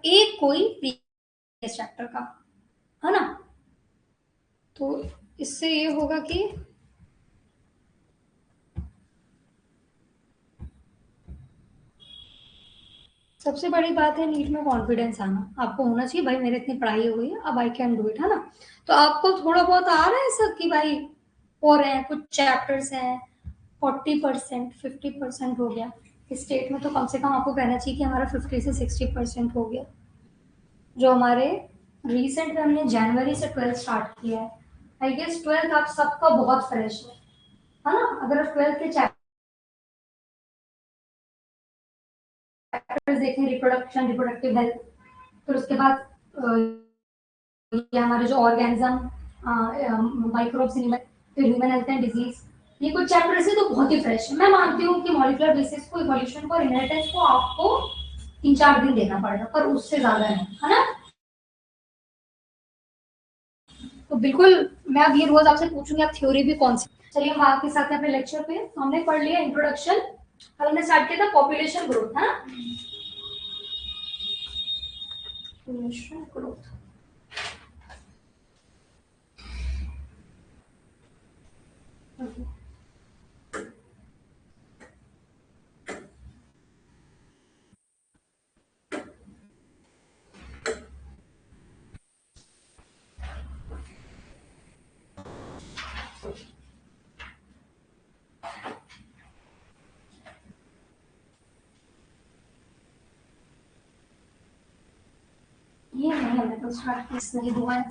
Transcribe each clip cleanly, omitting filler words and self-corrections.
एक कोई previous chapter का, है ना। तो इससे ये होगा कि सबसे बड़ी बात है नीट में कॉन्फिडेंस आना। आपको होना चाहिए भाई मेरे इतनी पढ़ाई हो गई है, अब आई कैन डू इट, है ना। तो आपको थोड़ा बहुत आ रहा है सब कि भाई हो रहे हैं, कुछ चैप्टर्स हैं 40%, 50% हो गया। स्टेट में तो कम से कम आपको कहना चाहिए कि हमारा 50 से 60% हो गया। जो हमारे रिसेंट में हमने जनवरी से 12th स्टार्ट किया है, आई गेस 12th आप सबका बहुत फ्रेश है ना। अगर आप 12th के चैप्टर्स देखें, रिप्रोडक्शन, रिप्रोडक्टिव हेल्थ, फिर उसके बाद ये हमारे जो ऑर्गेनिज्म, माइक्रोब्स, फिर ह्यूमन हेल्थ एंड डिजीज, ये कुछ चैप्टर्स है तो बहुत ही फ्रेश है। मैं मानती हूँ कि मॉलिक्यूलर बेसिस को, इवोल्यूशन को, इनहेरिटेंस को आपको 3-4 दिन देना पड़ेगा, पर उससे ज्यादा नहीं, है ना। तो बिल्कुल मैं अब ये रोज आपसे पूछूंगी आप थ्योरी भी कौन सी। चलिए हम आपके साथ अपने लेक्चर पे, हमने पढ़ लिया इंट्रोडक्शन, अब हमने स्टार्ट किया था पॉपुलेशन ग्रोथ, है ना। पॉपुलेशन ग्रोथ, ये नहीं हमने तो स्टार्ट किया, इसलिए हुआ है।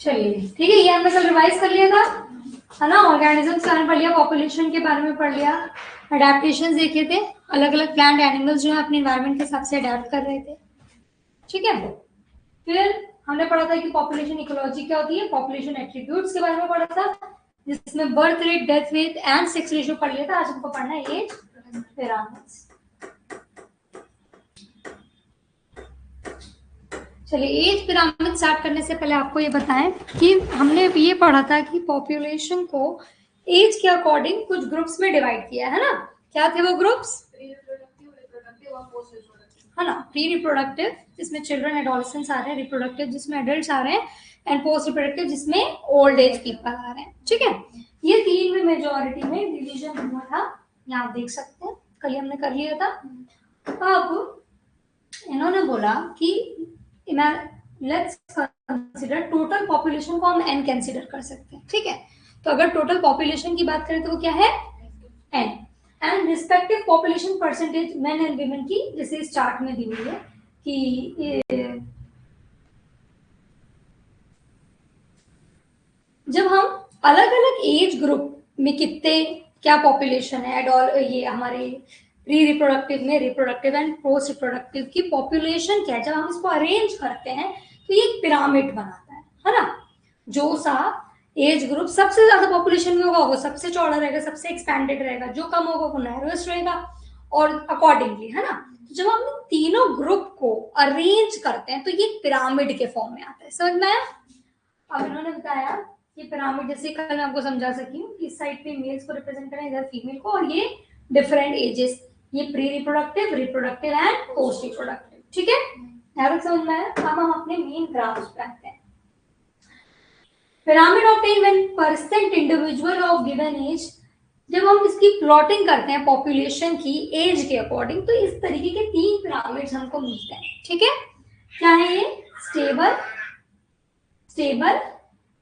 चलिए ठीक है, ये हमने कल रिवाइज कर लिया था, है ना। ऑर्गेनिज्म के बारे में पढ़ लिया, पॉपुलेशन के बारे में पढ़ लिया, अडेप्टेशन देखे थे, अलग अलग प्लांट एनिमल्स जो है अपने एनवायरनमेंट के हिसाब से अडेप्ट कर रहे थे, ठीक है। फिर हमने पढ़ा था कि पॉपुलेशन इकोलॉजी क्या होती है, पॉपुलेशन एट्रीब्यूट्स के बारे में पढ़ा था, जिसमें birth rate, death rate and sex ratio पढ़ लिया था। आज हमको पढ़ना है एज पिरामिड्स। चलिए एज पिरामिड स्टार्ट करने से पहले आपको ये बताएं कि हमने ये पढ़ा था कि पॉपुलेशन को एज के अकॉर्डिंग कुछ ग्रुप्स में डिवाइड किया है ना। क्या थे वो ग्रुप्स, है ना। प्री रिप्रोडक्टिव जिसमें चिल्ड्रन एडोलसेंस आ रहे हैं, रिप्रोडक्टिव जिसमें एडल्ट्स आ रहे हैं, एंड पोस्ट रिप्रोडक्टिव जिसमें ओल्ड एज पीपल आ रहे हैं, ठीक है। ये तीन में मेजोरिटी में डिवीजन हुआ था, यहाँ आप देख सकते हैं, कल हमने कर लिया था। अब इन्होंने बोला कि लेट्स कंसिडर टोटल पॉपुलेशन को हम एन कंसिडर कर सकते हैं, ठीक है। तो अगर टोटल पॉपुलेशन की बात करें तो वो क्या है, N, and respective population percentage men and women की, जैसे इस चार्ट में दी हुई है कि जब हम अलग अलग एज ग्रुप में कितने क्या पॉपुलेशन है, एडॉल ये हमारे प्री रिप्रोडक्टिव में, रिप्रोडक्टिव एंड पोस्ट रिप्रोडक्टिव की पॉपुलेशन क्या है, जब हम इसको अरेंज करते हैं तो ये एक पिरामिड बनाता है ना। जो सा एज ग्रुप सबसे ज्यादा पॉपुलेशन में होगा वो सबसे चौड़ा रहेगा, सबसे एक्सपैंडेड रहेगा, जो कम होगा वो नैरोएस्ट रहेगा, और अकॉर्डिंगली, है ना। जब हम तीनों ग्रुप को अरेंज करते हैं तो ये पिरामिड के फॉर्म में आता है, समझ में आया। अब इन्होंने बताया कि पिरामिड, जैसे कल मैं आपको समझा सकी हूँ, इस साइड पे मेल्स को रिप्रेजेंट करें, इधर फीमेल को, और ये डिफरेंट एजेस, ये pre reproductive, reproductive and post reproductive, ठीक है। ध्यान समझ में आया। अब हम अपने मेन ग्राफ्स पे आते हैं। Pyramid obtain when percent individual of given age, जब हम इसकी प्लॉटिंग करते हैं पॉपुलेशन की एज के अकॉर्डिंग, तो इस तरीके के तीन पिरामिड्स हमको मिलते हैं, ठीक है। क्या है ये, stable, stable,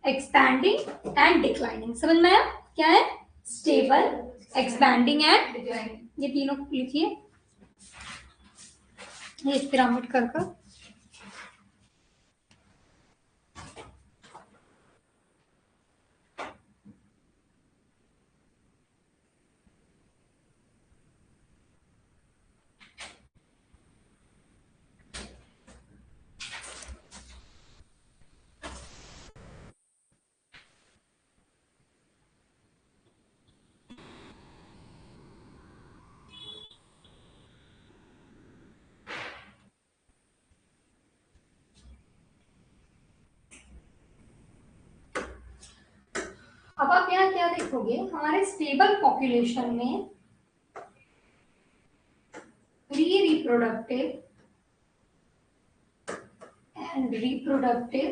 expanding and declining, समझ में आया। क्या है, स्टेबल, एक्सपैंडिंग एंड, ये तीनों लिखिए, ये पिरामिड कर देखोगे हमारे स्टेबल पॉपुलेशन में प्री रिप्रोडक्टिव एंड रिप्रोडक्टिव,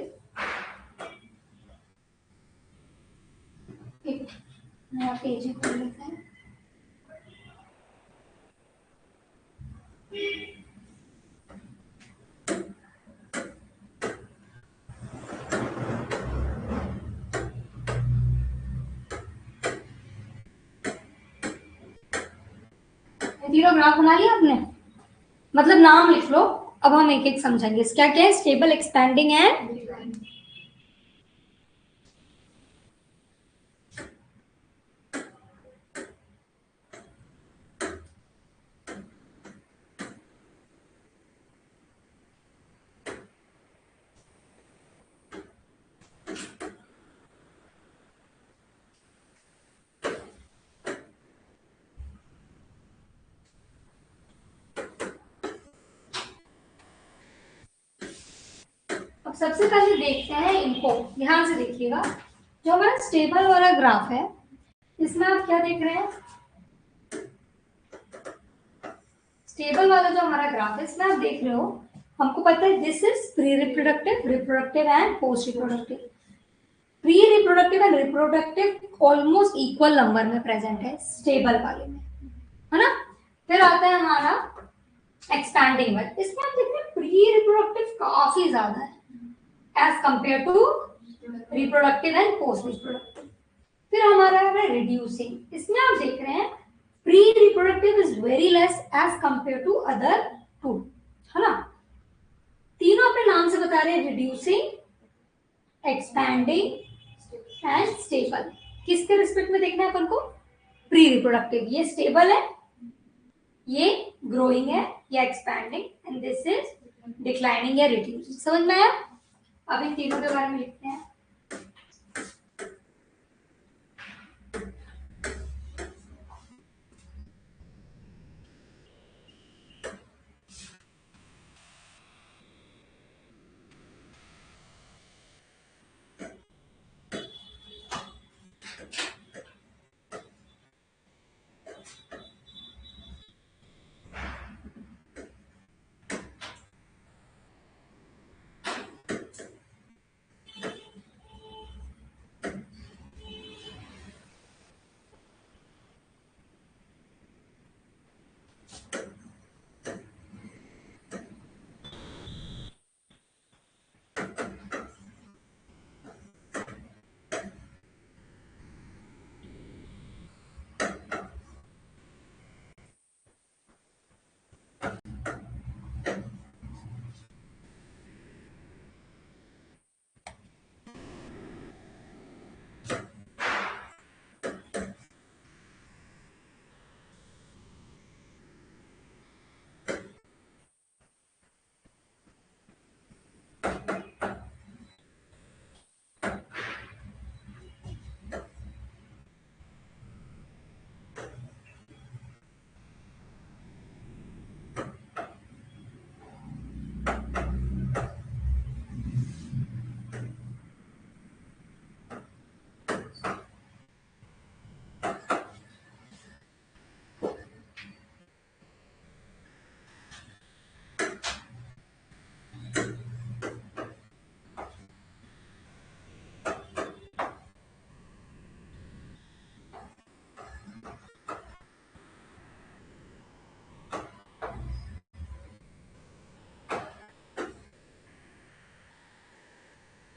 एक नया पेज ही खोल लेते हैं। तीनों ग्राफ बना लिया आपने, मतलब नाम लिख लो। अब हम एक एक समझेंगे क्या क्या है स्टेबल, एक्सपैंडिंग एंड अब सबसे पहले देखते हैं इनको, ध्यान से देखिएगा। जो हमारा स्टेबल वाला ग्राफ है इसमें आप क्या देख रहे हैं, स्टेबल वाला जो हमारा ग्राफ है इसमें आप देख रहे हो, हमको पता है this is pre reproductive, reproductive and post reproductive. Pre reproductive and reproductive almost equal number में प्रेजेंट है स्टेबल वाले में, है ना। फिर आता है हमारा एक्सपैंडिंग वाला, इसमें आप देख रहे हैं प्री रिप्रोडक्टिव काफी ज्यादा है as compare to reproductive and post reproductive. फिर हमारा है रिड्यूसिंग, इसमें आप देख रहे हैं pre reproductive is very less as compare to other two, है ना। तीनों अपने नाम से बता रहे हैं, रिड्यूसिंग, एक्सपैंडिंग एंड स्टेबल। किसके रिस्पेक्ट में देखना है अपन को, प्री रिप्रोडक्टिव। ये स्टेबल है, ये ग्रोइंग है या expanding, and this is declining या रिड्यूसिंग। समझ में आया। अब इन तीनों के बारे में लिखते हैं।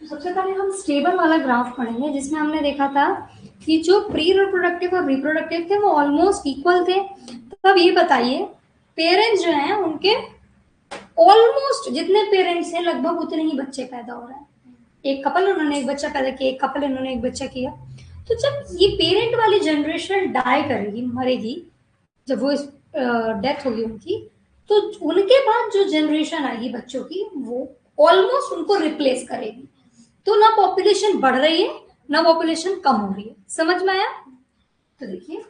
सबसे पहले हम स्टेबल वाला ग्राफ पढ़ेंगे जिसमें हमने देखा था कि जो प्री रिप्रोडक्टिव और रिप्रोडक्टिव थे वो ऑलमोस्ट इक्वल थे। तो अब ये बताइए पेरेंट्स जो हैं उनके ऑलमोस्ट जितने पेरेंट्स हैं लगभग उतने ही बच्चे पैदा हो रहे हैं। एक कपल उन्होंने एक बच्चा पैदा किया, एक कपल इन्होंने एक बच्चा किया। तो जब ये पेरेंट वाली जनरेशन डाई करेगी, मरेगी, जब वो डेथ होगी उनकी, तो उनके बाद जो जनरेशन आएगी बच्चों की वो ऑलमोस्ट उनको रिप्लेस करेगी। तो ना पॉपुलेशन बढ़ रही है ना पॉपुलेशन कम हो रही है। समझ में आया। तो देखिए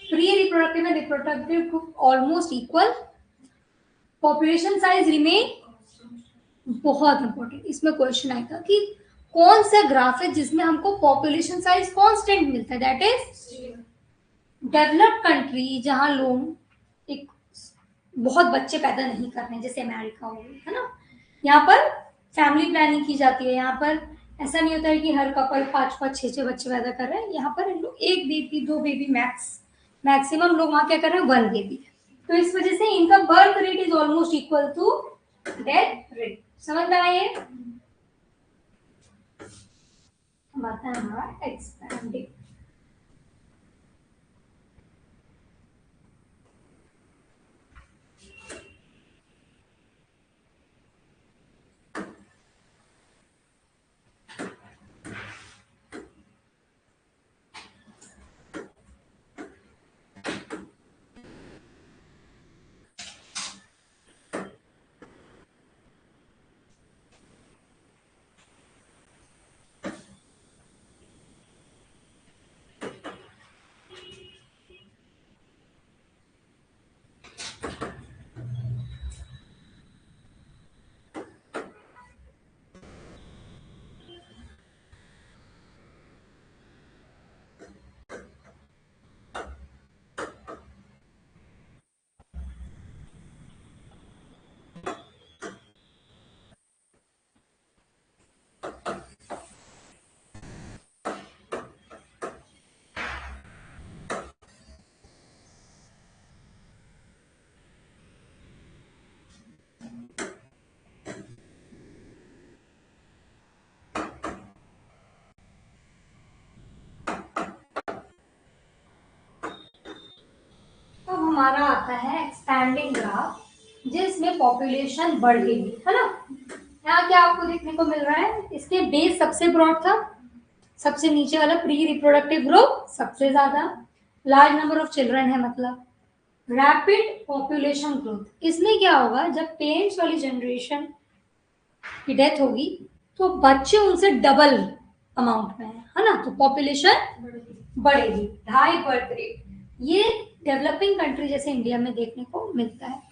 pre reproductive and reproductive group almost equal, population size remain, बहुत इंपॉर्टेंट इसमें क्वेश्चन आएगा कि कौन सा ग्राफ है जिसमें हमको पॉपुलेशन साइज कांस्टेंट मिलता है? दैट इज डेवलप्ड कंट्री, जहां लोग एक बहुत बच्चे पैदा नहीं कर रहे हैं, जैसे अमेरिका हो गई, है ना। यहाँ पर फैमिली प्लानिंग की जाती है। यहाँ पर ऐसा नहीं होता है कि हर कपल 5-5 6-6 बच्चे पैदा कर रहे हैं। यहाँ पर लोग 1 बेबी 2 बेबी मैक्सिमम लोग वहां क्या कर रहे हैं, 1 बेबी। तो इस वजह से इनका birth rate is almost equal to death rate. समझ में आए? बात है हमारा एक्सपैंडिंग। अब हमारा आता है एक्सपैंडिंग ग्राफ, जिसमें पॉपुलेशन बढ़ गई है ना। यहाँ क्या आपको देखने को मिल रहा है, इसके बेस सबसे ब्रॉड था, सबसे नीचे वाला प्री रिप्रोडक्टिव ग्रुप सबसे ज्यादा, लार्ज नंबर ऑफ चिल्ड्रन है, मतलब रैपिड पॉपुलेशन ग्रोथ। इसमें क्या होगा, जब पेरेंट्स वाली जनरेशन की डेथ होगी तो बच्चे उनसे डबल अमाउंट में है ना, तो पॉपुलेशन बढ़ेगी। हाई बर्थ रेट, ये डेवलपिंग कंट्री जैसे इंडिया में देखने को मिलता है।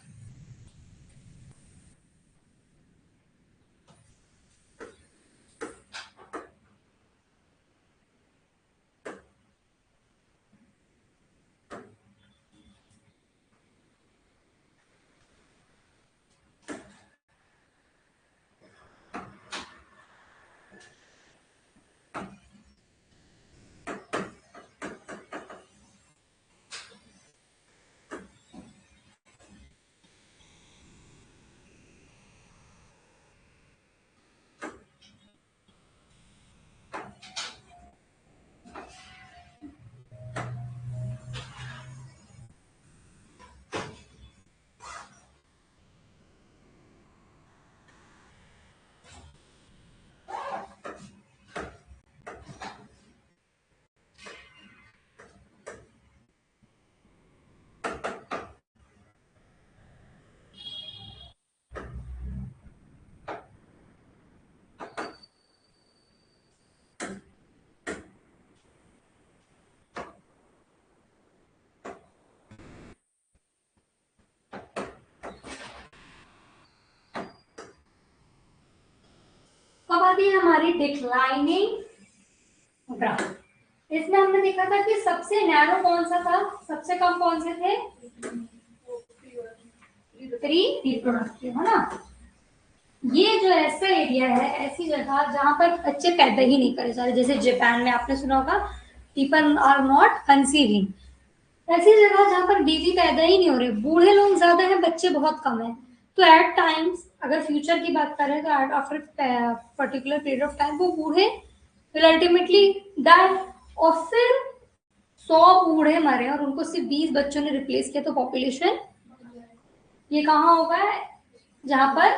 अब आती है हमारी डिक्लाइनिंग ग्राफ। इसमें हमने देखा था कि सबसे नैरो कौन सा था, सबसे कम कौन से थे, प्री रिप्रोडक्टिव, है ना। ये जो ऐसा एरिया है, ऐसी जगह जहां पर बच्चे पैदा ही नहीं करे जा रहे, जैसे जापान में आपने सुना होगा पीपल आर नॉट कंसीविंग, ऐसी जगह जहां पर बेबी पैदा ही नहीं हो रहे, बूढ़े लोग ज्यादा हैं, बच्चे बहुत कम है। तो एट टाइम्स अगर फ्यूचर की बात करें तो after particular period of time वो बूढ़े विल अल्टीमेटली डाई। और फिर 100 बूढ़े मरे और उनको सिर्फ 20 बच्चों ने रिप्लेस किया, तो पॉपुलेशन ये कहाँ होगा, जहां पर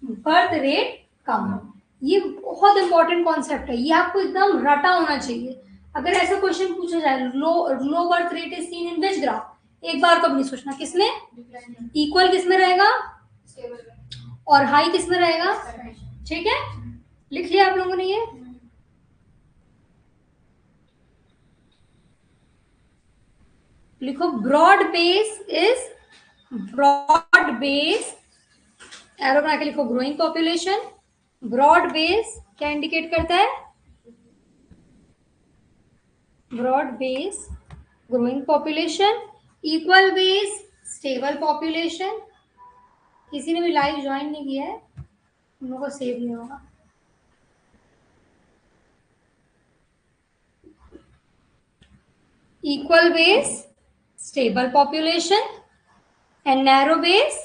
बर्थ रेट कम हो। ये बहुत इंपॉर्टेंट कॉन्सेप्ट है, ये आपको एकदम रटा होना चाहिए। अगर ऐसा क्वेश्चन पूछा जाए, low birth rate is seen in which graph, एक बार कब नहीं सोचना किसमें, इक्वल किसमें रहेगा और हाई किसमें रहेगा। ठीक है, लिख लिया आप लोगों ने ये। लिखो broad base is, broad base arrow बना के लिखो ग्रोइंग पॉपुलेशन, ब्रॉड बेस क्या इंडिकेट करता है? Broad base growing population, equal base stable population. किसी ने भी लाइव ज्वाइन नहीं किया है, उन लोगों को सेव नहीं होगा। Equal base stable population and narrow base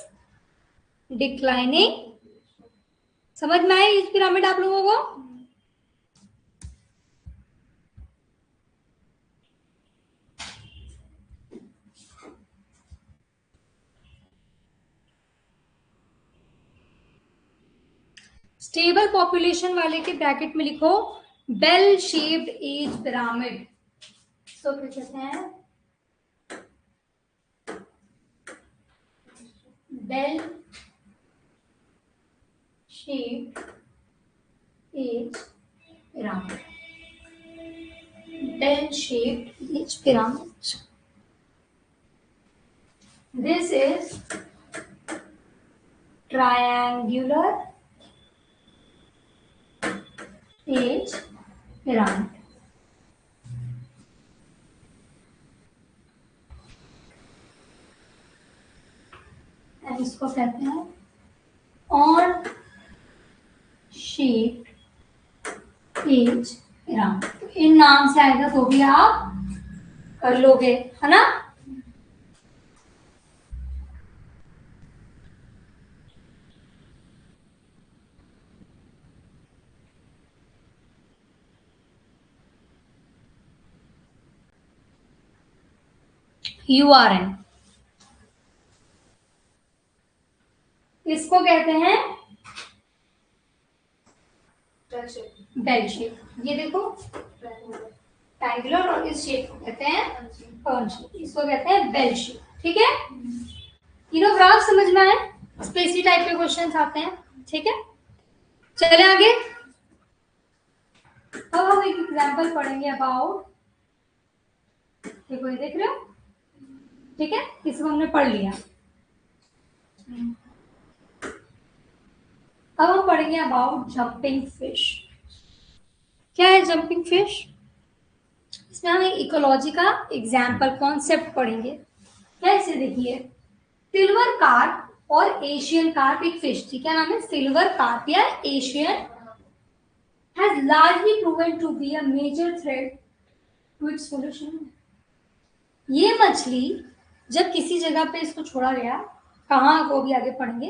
declining. समझ में आई इस पिरामिड आप लोगों को? स्टेबल पॉपुलेशन वाले के ब्रैकेट में लिखो बेल शेप्ड एज पिरामिड। तो क्या कहते हैं? Bell shaped age pyramid. Bell shaped age pyramid. This is triangular age pyramid. And इसको कहते हैं ऑन शेप्ड एज पिरामिड। इन नाम से आएगा तो भी आप कर लोगे, है ना? URN इसको कहते हैं बेल शेप। ये देखो ट्रायंगुलर, और इस शेप को कहते हैं कॉर्न शेप। इसको कहते हैं बेल शेप। ठीक है, तीनों ग्राफ समझ में आए? इस पे इसी टाइप के क्वेश्चंस आते हैं। ठीक है, चले आगे। अब हम एक एग्जांपल पढ़ेंगे अबाउट, देखो ये देख रहे हो? ठीक है, इसको हमने पढ़ लिया। अब हम पढ़ेंगे अबाउट जंपिंग फिश। क्या है जंपिंग फिश? इसमें हम एक इकोलॉजी का एग्जाम्पल कॉन्सेप्ट पढ़ेंगे। कैसे? देखिए, सिल्वर कार्प और एशियन कार्प एक फिश थी। क्या नाम है? सिल्वर कार्प या Asian has largely proven to be a major threat to its solution. ये मछली जब किसी जगह पे इसको छोड़ा गया, कहाँ वो भी आगे पढ़ेंगे,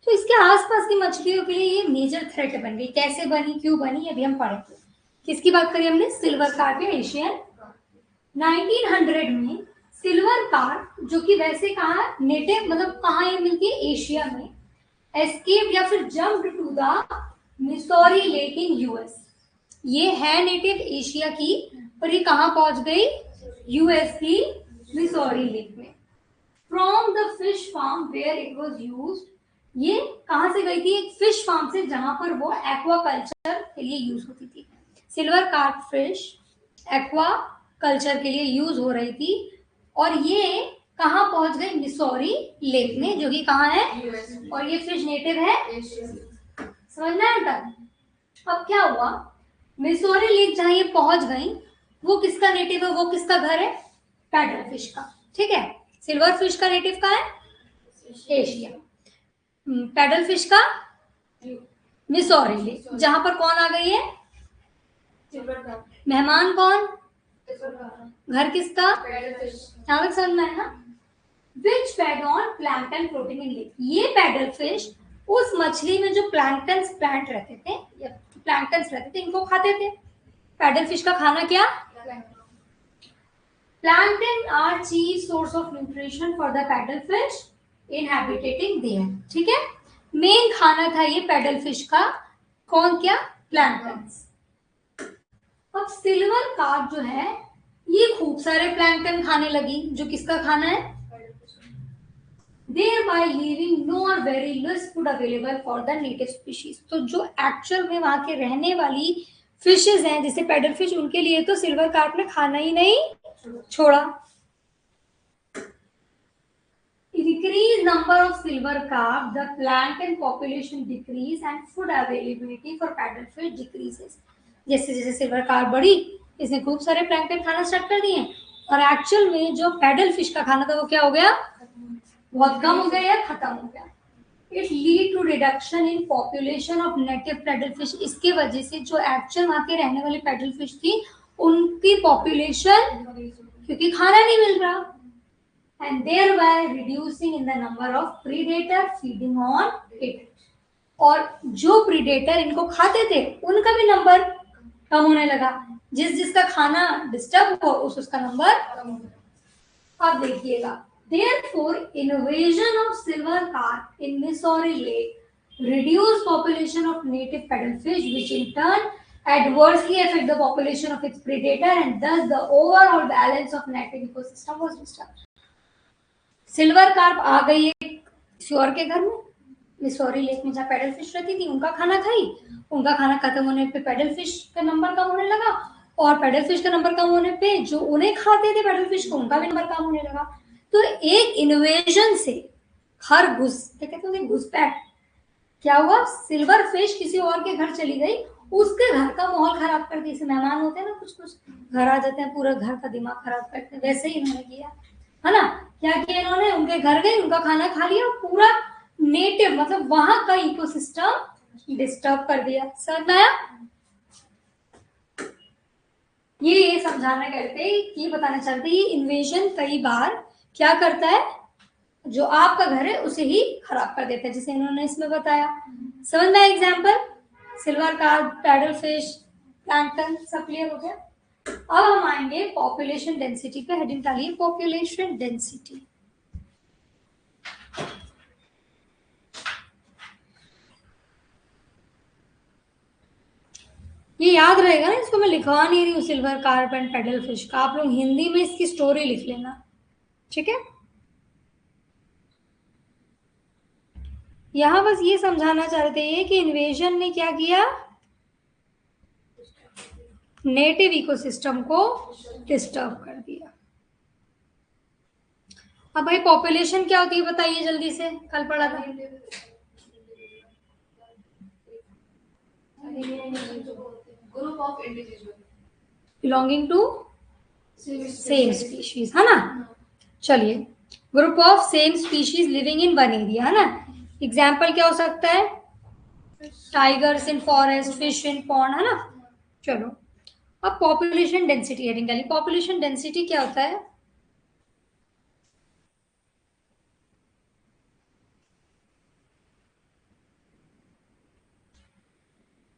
तो इसके आसपास की मछलियों के लिए ये मेजर थ्रेट बन गई। कैसे बनी, क्यों बनी, अभी हम पढ़ेंगे। किसकी बात करी हमने? सिल्वर कार्प या एशियन। 1900 में सिल्वर कार्प, जो कि वैसे कहाँ नेटिव, मतलब कहाँ ये मिलती है? एशिया में। एस्केप या फिर jumped to the Missouri lake in US. ये है नेटिव एशिया की, पर ये कहाँ पहुंच गई? यूएस की मिसौरी लेक में। From the fish farm where it was used. ये कहाँ से गई थी? एक फिश फार्म से, जहां पर वो एक्वा कल्चर के लिए यूज होती थी। Silver carp fish aqua culture के लिए यूज हो रही थी, और ये कहाँ पहुंच गई? मिसौरी लेक में, जो कि कहाँ है? और ये फिश नेटिव है, समझना है तक? अब क्या हुआ? मिसौरी लेक जहां ये पहुंच गई, वो किसका नेटिव है? वो किसका घर है? पैडल फिश का। ठीक है, सिल्वर फिश का नेटिव का है एशिया, पैडल फिश का मिसौरी लेक। जहां पर कौन आ गई है? मेहमान कौन? घर किसका? यहाँ तक समझ में है ना? Which fed on plankton floating in lake. ये पैडल फिश उस मछली में जो प्लैंकटन्स प्लांट रहते थे या प्लैंकटन्स रहते थे, इनको खाते थे। पैडल फिश का खाना क्या? Plankton are chief source of nutrition for the paddle fish inhabiting there. ठीक है, मेन खाना था ये पैडल फिश का। कौन? क्या? प्लैंकटन्स। अब सिल्वर कार्प जो है, ये खूब सारे प्लैंकटन खाने लगी, जो किसका खाना है? thereby leaving no or very less food available for the native species। तो जो एक्चुअल में वहां के रहने वाली फिशेज हैं, जैसे पैडल फिश, उनके लिए तो सिल्वर कार्प ने खाना ही नहीं छोड़ा। decrease number of silver carp, the plankton population decrease and food availability for paddlefish decreases. जैसे जैसे सिल्वर कार्प बढ़ी, इसने खूब सारे प्लैंकटन खाना स्टार्ट कर दिए और एक्चुअल में जो पैडल फिश का खाना था वो क्या हो गया, बहुत कम हो गया या खत्म हो गया. It lead to reduction in population of native paddle fish. इसके वजह से जो एक्चुअल वहां के रहने वाली पैडल फिश थी उनकी पॉपुलेशन, क्योंकि खाना नहीं मिल रहा, and thereby reducing in the number of predator feeding on it. और जो प्रीडेटर इनको खाते थे उनका भी नंबर कम होने लगा. जिसका खाना डिस्टर्ब हो उसका नंबर कम हो गया. अब देखिएगा, therefore invasion of silver carp in Missouri Lake reduced population of native paddlefish, which in turn adversely affect the population of its predator, and thus the overall balance of native ecosystem was disturbed. Silver carp आ गई है किसी और के घर में, Missouri lake में जहाँ पैडल फिश रहती थी, उनका खाना खाई, उनका खाना खत्म होने पे पैडल फिश का नंबर कम होने लगा, और पैडल फिश का नंबर कम होने पे जो उन्हें खाते थे पैडल फिश को उनका भी नंबर कम होने लगा. तो एक इन्वेजन से कहते हैं घुसपैठ, क्या हुआ, सिल्वर फिश किसी और के घर चली गई, उसके घर का माहौल खराब कर दिया. जैसे मेहमान होते हैं ना, कुछ घर आ जाते हैं पूरा घर का दिमाग खराब करते हैं, वैसे ही इन्होंने किया है ना. क्या किया इन्होंने, उनके घर गए, उनका खाना खा लिया, पूरा नेटिव मतलब वहां का इकोसिस्टम डिस्टर्ब कर दिया. समझ में आया? ये समझाना करते, ये बताना चाहते, ये इन्वेजन कई बार क्या करता है, जो आपका घर है उसे ही खराब कर देता है, जिसे इन्होंने इसमें बताया. समझ में? Example silver carp, pedal fish, plankton, सब क्लियर हो गया. अब हम आएंगे पॉपुलेशन डेंसिटी पे. हेडिंग डालिए पॉपुलेशन डेंसिटी. ये याद रहेगा ना, इसको मैं लिखवा नहीं रही हूँ silver carp and pedal fish का, आप लोग हिंदी में इसकी स्टोरी लिख लेना, ठीक है. यहां बस ये समझाना चाहते हैं कि इन्वेजन ने क्या किया, नेटिव इकोसिस्टम को डिस्टर्ब कर दिया. अब भाई पॉपुलेशन क्या होती है बताइए जल्दी से, कल पढ़ा था. Group of individual belonging to same species, है ना. चलिए, group of same species living in one area, है ना. एग्जाम्पल क्या हो सकता है, tigers in forest, fish in pond, है ना. चलो, अब पॉपुलेशन डेंसिटी हेडिंग डाली. पॉपुलेशन डेंसिटी क्या होता है,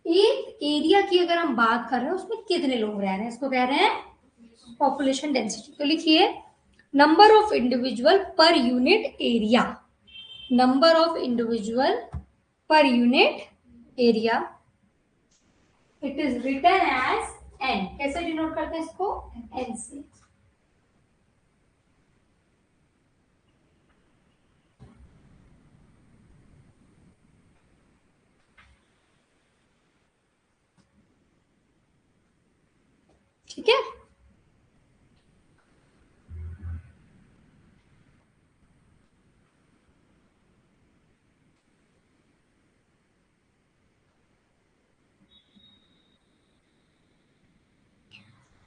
एक एरिया की अगर हम बात कर रहे हैं उसमें कितने लोग रह रहे हैं, इसको कह रहे हैं पॉपुलेशन डेंसिटी. तो लिखिए number of individual per unit area. Number of individual per unit area, it is written as N. कैसे डिनोट करते हैं इसको, एन से. ठीक है.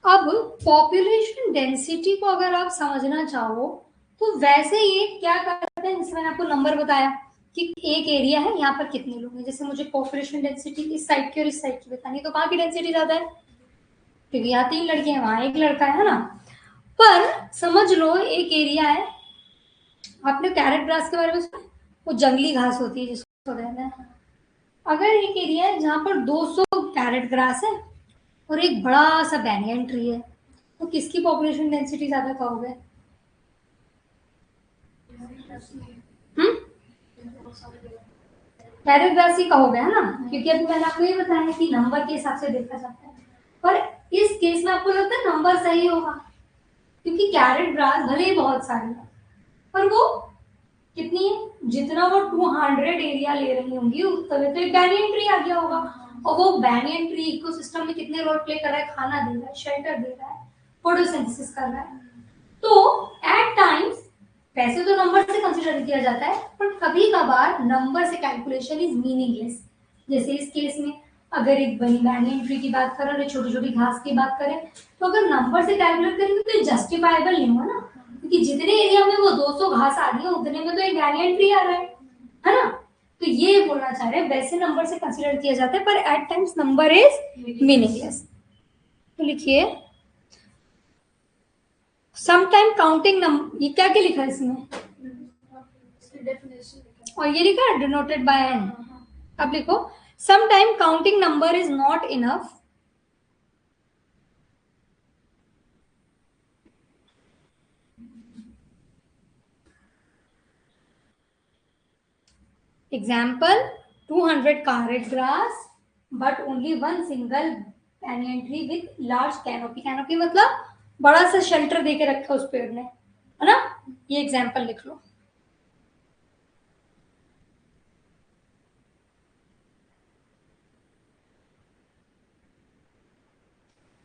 अब पॉपुलेशन डेंसिटी को अगर आप समझना चाहो तो वैसे ये क्या करते हैं, जैसे मैंने आपको नंबर बताया कि एक एरिया है, यहाँ पर कितने लोग हैं. जैसे मुझे पॉपुलेशन डेंसिटी इस साइड की और इस साइड की बतानी, तो कहाँ की डेंसिटी ज्यादा है, क्योंकि यहाँ 3 लड़के हैं, वहां 1 लड़का है ना. पर समझ लो एक एरिया है, आपने कैरेट ग्रास के बारे में सुना, वो जंगली घास होती है जिसको कहते हैं. अगर एक एरिया है जहाँ पर 200 कैरेट ग्रास है और एक बड़ा सा बैनियन ट्री है, तो किसकी पॉपुलेशन डेंसिटी ज्यादा कहोगे, कैरेट ग्रास ही कहोगे, है ना. क्योंकि अभी मैंने आपको ये बताया कि नंबर के हिसाब से देखा जाता है, पर इस केस में आपको लगता है नंबर सही होगा, क्योंकि कैरेट ग्रास भले ही बहुत सारी है पर वो कितनी है, जितना वो 200 एरिया ले रही होंगी तभी तो एक बैनियन ट्री आ गया होगा. और वो बैनियन ट्री इकोसिस्टम में कितने रोल प्ले कर रहा है, खाना दे रहा है, शेल्टर दे रहा है, फोटोसिंथेसिस कर रहा है. तो एट टाइम्स वैसे तो नंबर से कंसिडर किया जाता है, पर कभी कभार नंबर से कैलकुलेशन इज मीनिंगलेस। जैसे इस केस में अगर एक बैनियन ट्री की बात करें और छोटी छोटी घास की बात करें, तो अगर नंबर से कैलकुलेट करेंगे तो ये जस्टिफाइबल नहीं हुआ ना, क्योंकि जितने एरिया में वो 200 घास आ रही है उतने में तो एक बैनियन ट्री आ रहा है ना। तो ये बोलना चाह रहे हैं वैसे नंबर से कंसिडर किया जाता है, पर at times number is meaningless. तो लिखिए समटाइम काउंटिंग नंबर, ये क्या क्या लिखा है इसमें, और ये लिखा है डिनोटेड बाय एन। अब लिखो sometime counting number is not enough example 200 carrot grass but only one single banyan tree with large canopy। canopy मतलब बड़ा सा शेल्टर देके रखा उस पेड़ ने, है ना। ये एग्जाम्पल लिख लो।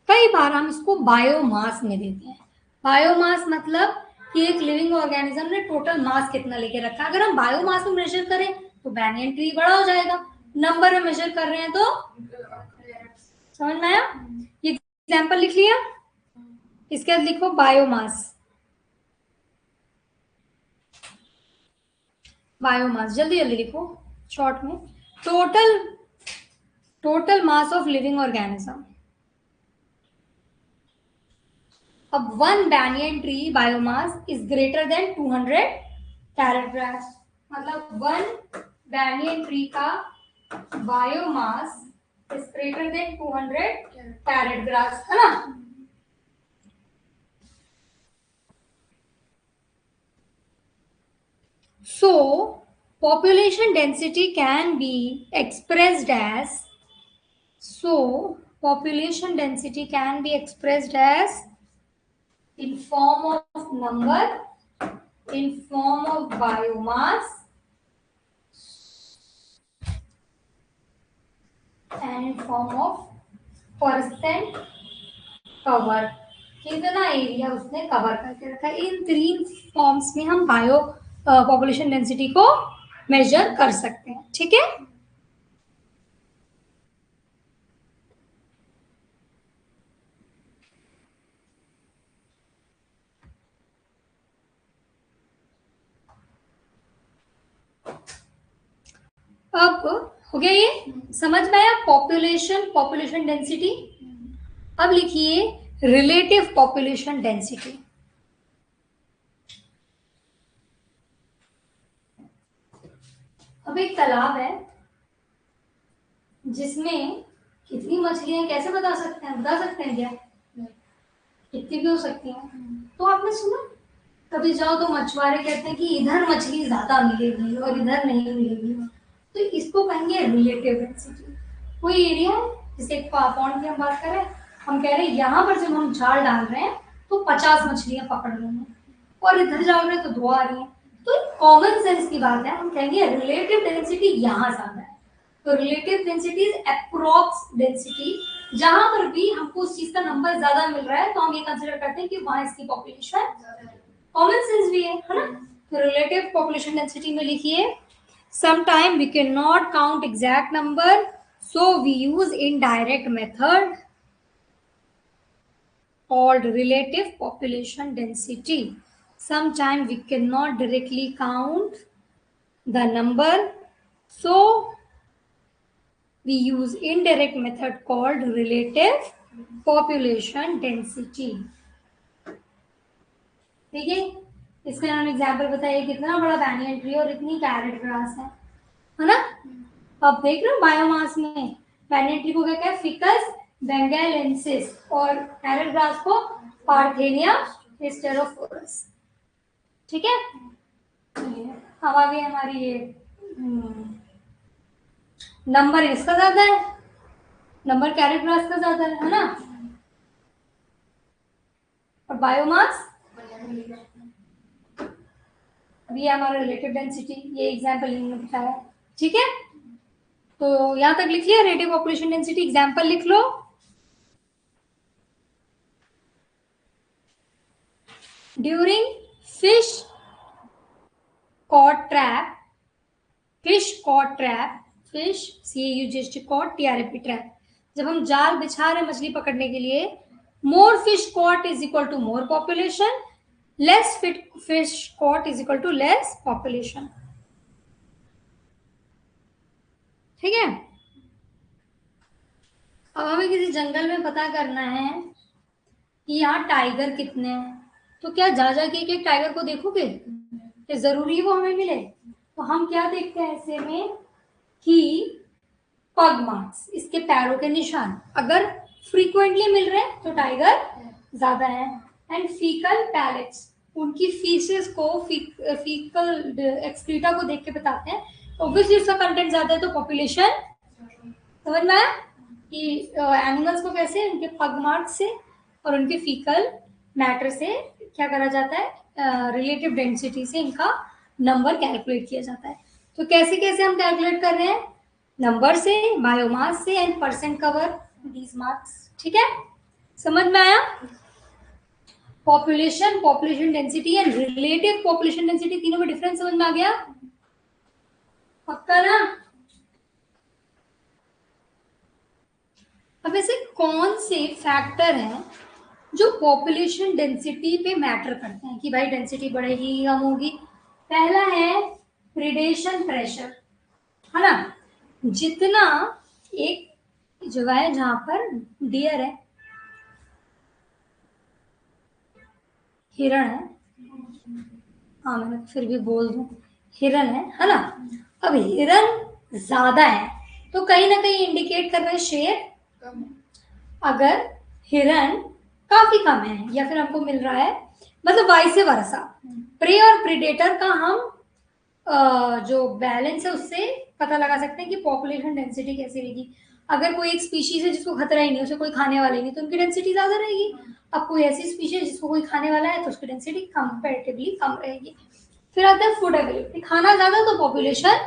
कई बार हम इसको बायोमास में देते हैं। बायोमास मतलब कि एक लिविंग ऑर्गेनिज्म ने टोटल मास कितना लेके रखा है। अगर हम बायोमास में मेजर करें तो बैनियन ट्री बड़ा हो जाएगा, नंबर में मेजर कर रहे हैं तो समझ में आया। ये एग्जाम्पल लिख लिया, इसके बाद लिखो बायोमास। बायोमास जल्दी जल्दी लिखो शॉर्ट में, total mass of living organism. अब one banyan tree biomass is greater than 200 carrot grass, मतलब वन banyan tree का biomass is greater than 200 carrot grass, है ना। So population density can be expressed as in form of number, in form of biomass and in form of percent cover। कितना area उसने cover करके रखा है, इन 3 forms में हम बायो पॉपुलेशन डेंसिटी को मेजर कर सकते हैं। ठीक है, अब हो गया ये समझ में आया पॉपुलेशन डेंसिटी। अब लिखिए रिलेटिव पॉपुलेशन डेंसिटी। अब एक तालाब है जिसमें कितनी मछलियां कैसे बता सकते हैं क्या, कितनी भी हो सकती हैं। तो आपने सुना कभी जाओ तो मछुआरे कहते हैं कि इधर मछली ज्यादा मिलेगी और इधर नहीं मिलेगी, तो इसको कहेंगे रिलेटिव डेंसिटी। कोई एरिया है जैसे पॉन्ड की हम बात करें, हम कह रहे हैं यहाँ पर जब हम जाल डाल रहे हैं तो 50 मछलियां पकड़ रही हैं और इधर डाल रहे हैं तो 2 आ रही हैं। तो कॉमन सेंस की बात है, हम कहेंगे रिलेटिव डेंसिटी यहाँ ज्यादा है। तो relative density is approx density, जहां पर भी हमको उस चीज का नंबर ज्यादा मिल रहा है तो हम ये कंसिडर करते हैं कि वहां इसकी पॉपुलेशन, कॉमन सेंस भी है ना। तो रिलेटिव पॉपुलेशन डेंसिटी में लिखिए sometime we cannot count exact number so we use indirect method called relative population density। sometime we cannot directly count the number so we use indirect method called relative population density। ठीक है, इसमें उन्होंने example बताया कितना बड़ा banyan tree और इतनी carrot grass है ना। अब देख रहे हो बायोमास में बैनियन ट्री को क्या कहते हैं, फिकस बेंगालेंसिस, और कैरेट ग्रास को पार्थेनिया स्टेरोफोरस। ठीक है, अब आगे हमारी ये नंबर इसका ज्यादा है, नंबर कैरेट ग्रास का ज्यादा है ना, और बायोमास अभी हमारा रिलेटिव डेंसिटी, ये एग्जाम्पल इन्होंने बताया। ठीक है, तो यहां तक लिख लिया रिलेटिव पॉपुलेशन डेंसिटी। एग्जाम्पल लिख लो, during fish caught trap, fish caught trap, fish CAUGHT caught TRAP trap. जब हम जाल बिछा रहे मछली पकड़ने के लिए, more fish caught is equal to more population, less fish caught is equal to less population. ठीक है. अब हमें किसी जंगल में पता करना है कि यहाँ टाइगर कितने हैं, तो क्या जा जाके एक टाइगर को देखोगे? कि जरूरी वो हमें मिले? तो हम क्या देखते हैं ऐसे में कि पग मार्क्स, इसके पैरों के निशान अगर फ्रीक्वेंटली मिल रहे हैं तो टाइगर ज्यादा है. एंड फीकल पैलेट्स, उनकी फीसेस को फीकल एक्सक्रीटा को देख के बताते हैं. ऑब्वियसली उसका कंटेंट ज्यादा है तो पॉपुलेशन. समझ में आया कि एनिमल्स को कैसे उनके पग मार्क्स से और उनके फीकल मैटर से क्या करा जाता है, रिलेटिव डेंसिटी से इनका नंबर कैलकुलेट किया जाता है. तो कैसे कैसे हम कैलकुलेट कर रहे हैं? नंबर से, बायोमास से and percent cover these marks. ठीक है, समझ में आया? Population, population density and relative population density, तीनों में डिफरेंस समझ में आ गया? पक्का ना? अब ऐसे कौन से फैक्टर हैं जो पॉपुलेशन डेंसिटी पे मैटर करते हैं कि भाई डेंसिटी बढ़ेगी कम होगी? पहला है प्रीडेशन प्रेशर, है ना. जितना एक जगह है जहां पर डियर है, हिरण है, हाँ मैं फिर भी बोल दूं हिरण है ना. अब हिरण ज्यादा है तो कहीं ना कहीं इंडिकेट कर रहे हैं शेर. अगर हिरण काफी कम है या फिर हमको मिल रहा है, मतलब वाइस वर्सा, प्रे और प्रीडेटर का हम जो बैलेंस है उससे पता लगा सकते हैं कि पॉपुलेशन डेंसिटी कैसी रहेगी. अगर कोई एक स्पीशीज है जिसको खतरा ही नहीं, उसे कोई खाने वाला ही नहीं, तो उनकी डेंसिटी ज्यादा रहेगी. अब कोई ऐसी स्पीशीज जिसको कोई खाने वाला है तो उसकी डेंसिटी कंपैरेटिवली कम रहेगी. फिर आता है फूड अवेलेबिलिटी, खाना ज्यादा तो पॉपुलेशन.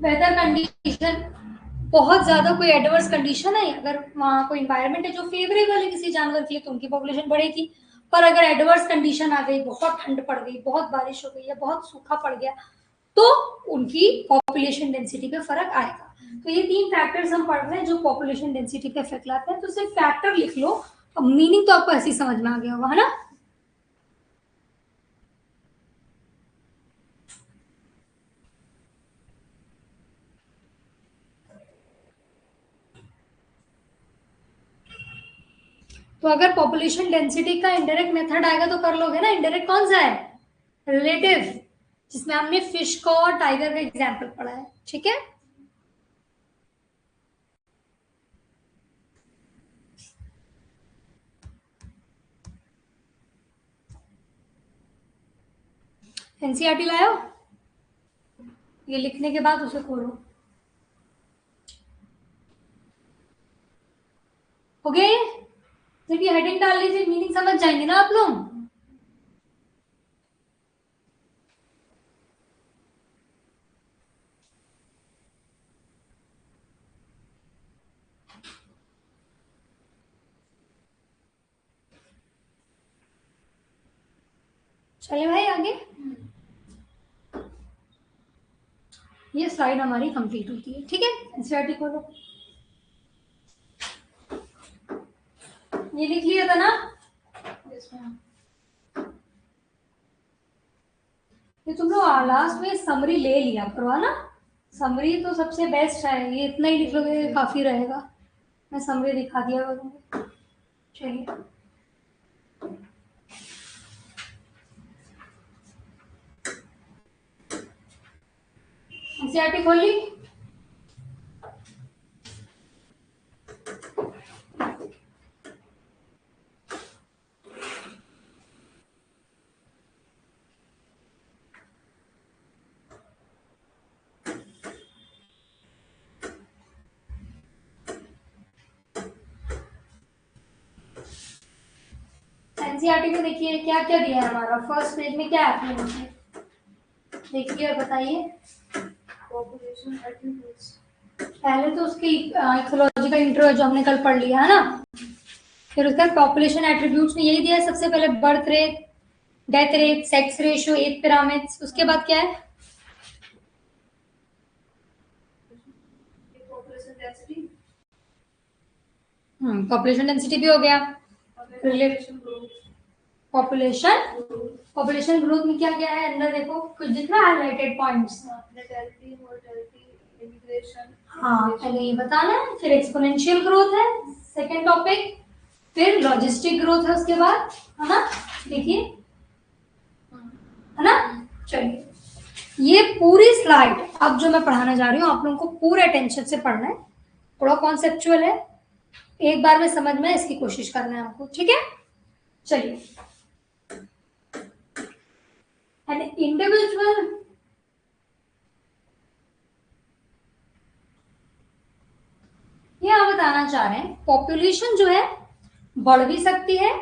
वेदर कंडीशन, बहुत ज्यादा कोई एडवर्स कंडीशन है, अगर वहाँ कोई इन्वायरमेंट है जो फेवरेबल है किसी जानवर के लिए तो उनकी पॉपुलेशन बढ़ेगी. पर अगर एडवर्स कंडीशन आ गई, बहुत ठंड पड़ गई, बहुत बारिश हो गई या बहुत सूखा पड़ गया, तो उनकी पॉपुलेशन डेंसिटी पे फर्क आएगा. तो ये 3 फैक्टर्स हम पढ़ रहे हैं जो पॉपुलेशन डेंसिटी पे इफेक्ट लाते हैं. तो सिर्फ फैक्टर लिख लो, अब मीनिंग तो आपको ऐसे ही समझ में आ गया होगा, है ना. तो अगर पॉपुलेशन डेंसिटी का इनडायरेक्ट मेथड आएगा तो कर लोगे ना. इनडायरेक्ट कौन सा है? रिलेटिव, जिसमें हमने फिश को और टाइगर का एग्जाम्पल पढ़ा है. ठीक है, एनसीईआरटी लाओ, ये लिखने के बाद उसे खोलो. हो गया ये? जब ये हेडिंग डाल लीजिए, मीनिंग समझ जाएंगे ना आप लोग. चलिए भाई आगे. ये स्लाइड हमारी कंप्लीट होती है. ठीक है, एनसीईआरटी खोलो. ये लिख लिया था ना? ये तुम लोग लास्ट में समरी ले लिया करो, है ना. समरी तो सबसे बेस्ट है, ये इतना ही लिख लोगे काफी रहेगा. मैं समरी दिखा दिया करूँगी. चलिए, एनसीईआरटी खोल ली. एनसीईआरटी में देखिए क्या क्या दिया है हमारा. फर्स्ट पेज में क्या है आपने देखिए और बताइए. पॉपुलेशन एट्रीब्यूट्स, पहले तो उसकी इकोलॉजी का इंट्रो जो हमने कल पढ़ लिया है ना. फिर उसका पॉपुलेशन एट्रीब्यूट्स में यही दिया है सबसे पहले, birth rate, death rate, sex ratio, age pyramids. उसके बाद क्या है? Population density. पॉपुलेशन डेंसिटी भी हो गया। Population growth. पॉपुलेशन ग्रोथ में क्या क्या है अंदर देखो, कुछ दिख रहा है highlighted points? Natality, mortality, immigration. हाँ, पहले ये बताना है। फिर एक्सपोनेंशियल ग्रोथ है सेकंड टॉपिक, फिर लॉजिस्टिक ग्रोथ है उसके बाद, है ना? देखिए, है ना? चलिए, ये पूरी स्लाइड अब जो मैं पढ़ाने जा रही हूँ आप लोगों को पूरे अटेंशन से पढ़ना है। थोड़ा कॉन्सेप्चुअल है, एक बार में समझ में इसकी कोशिश करना है आपको, ठीक है? चलिए, एन इंडिविजुअल ये आप बताना चाह रहे हैं पॉपुलेशन जो है बढ़ भी सकती है,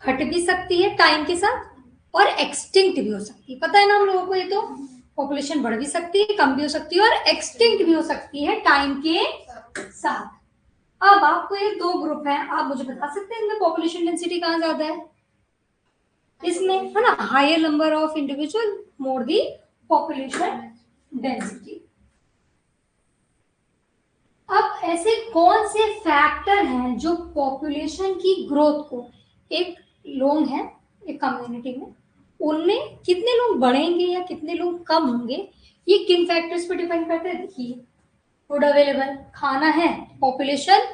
घट भी सकती है टाइम के साथ, और एक्सटिंक्ट भी हो सकती है। पता है ना हम लोगों को ये तो, पॉपुलेशन बढ़ भी सकती है, कम भी हो सकती है, और एक्सटिंक्ट भी हो सकती है टाइम के साथ। अब आपको ये दो ग्रुप है, आप मुझे बता सकते हैं इनमें पॉपुलेशन डेंसिटी कहाँ ज्यादा है? इसमें, है ना? Higher number of individual more the population density. अब ऐसे कौन से फैक्टर हैं जो पॉपुलेशन की ग्रोथ को, एक लोग हैं एक कम्युनिटी में, उनमें कितने लोग बढ़ेंगे या कितने लोग कम होंगे, ये किन फैक्टर्स पे डिपेंड करते हैं? देखिए, फूड अवेलेबल, खाना है, पॉपुलेशन,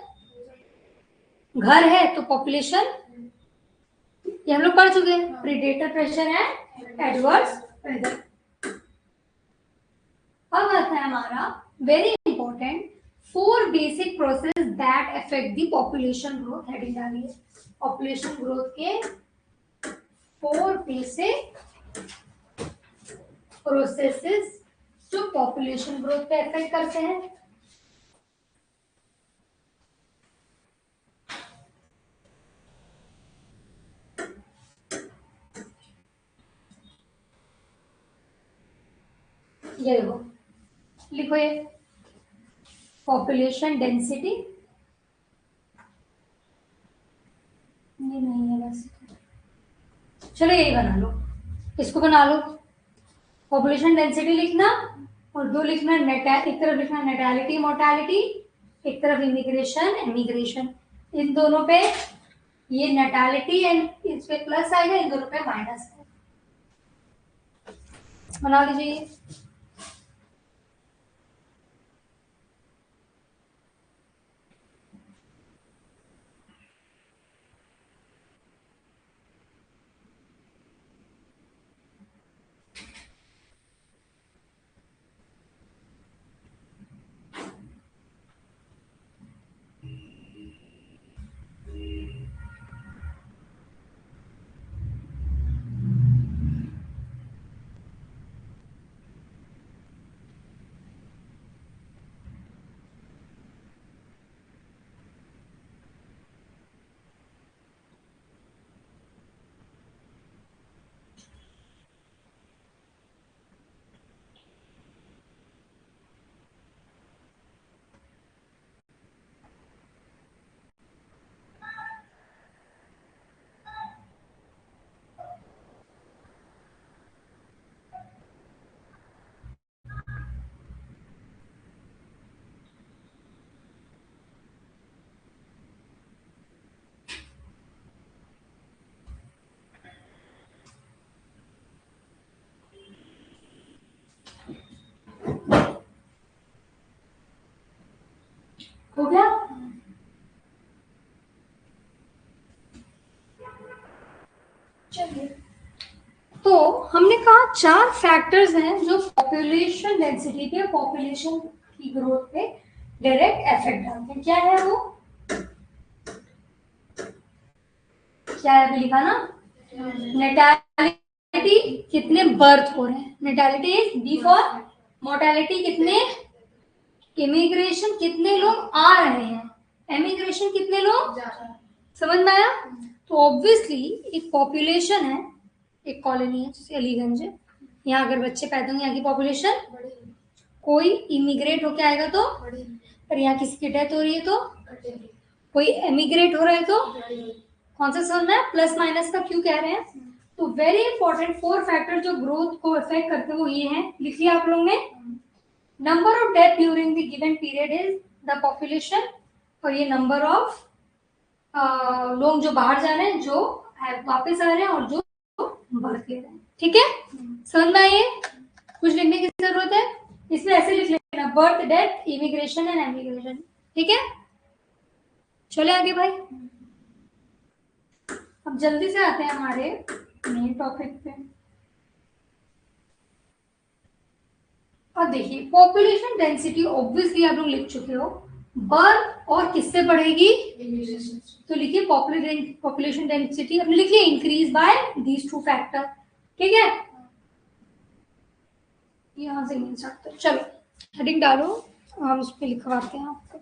घर है तो पॉपुलेशन, ये हम लोग पढ़ चुके हैं, predator pressure and adverse weather. अब आता है हमारा very important, 4 basic process that affect the population growth. Heading डाली है, पॉपुलेशन ग्रोथ के 4 बेसिक प्रोसेसेस जो पॉपुलेशन ग्रोथ पे अफेक्ट करते हैं। ये देखो, लिखो ये पॉपुलेशन डेंसिटी, ये नहीं है बस, चलो यही बना लो, इसको बना लो। पॉपुलेशन डेंसिटी लिखना और दो लिखना एक तरफ लिखना नेटालिटी मोर्टालिटी, एक तरफ इमिग्रेशन एमिग्रेशन। इन दोनों पे ये नेटालिटी एंड इस पे प्लस आएगा, इन दोनों पे माइनस है। बना लीजिए। हो गया? चलिए, तो हमने कहा 4 फैक्टर्स हैं जो पॉपुलेशन डेंसिटी पे, पॉपुलेशन की ग्रोथ पे डायरेक्ट इफेक्ट डालते हैं। क्या है वो? क्या है अभी लिखा ना? नेटालिटी, कितने बर्थ हो रहे हैं, नेटालिटी इज बी फॉर मोर्टालिटी, कितने, इमिग्रेशन कितने लोग आ रहे हैं, एमिग्रेशन कितने लोग, समझ में आया? तो ऑब्वियसली एक पॉपुलेशन है, एक कॉलोनी है जैसे अलीगंज है, यहाँ अगर बच्चे पैदा होंगे यहाँ की पॉपुलेशन, कोई इमिग्रेट होके आएगा तो, पर यहाँ किसी की डेथ हो रही है तो, कोई एमिग्रेट हो रहा है तो, कौन सा समझना है? प्लस माइनस का क्यों कह रहे हैं? तो वेरी इंपॉर्टेंट 4 फैक्टर जो ग्रोथ को अफेक्ट करते हैं वो ये हैं, लिख लिया आप लोगों ने। Number of death during the given period is the population, और ये नंबर ऑफ लोग जो बाहर जा रहे हैं, जो वापस आ रहे हैं, और जो बर्थ ले रहे हैं। ठीक है, समझ में आइए, कुछ लिखने की जरूरत है इसमें, ऐसे लिख लेना, birth, death, immigration and emigration. ठीक है, चले आगे भाई। अब जल्दी से आते हैं हमारे मेन टॉपिक पे। अब देखिए, पॉपुलेशन डेंसिटी ऑब्वियसली आप लोग लिख चुके हो, बर्थ और किससे बढ़ेगी, तो लिखिए पॉपुलेशन डेंसिटी अपने लिखिए इंक्रीज बाय दीज 2 फैक्टर। ठीक है, यहाँ से नहीं स्टार्ट करो, चलो हेडिंग डालो, हम उस पर लिखवाते हैं आपको।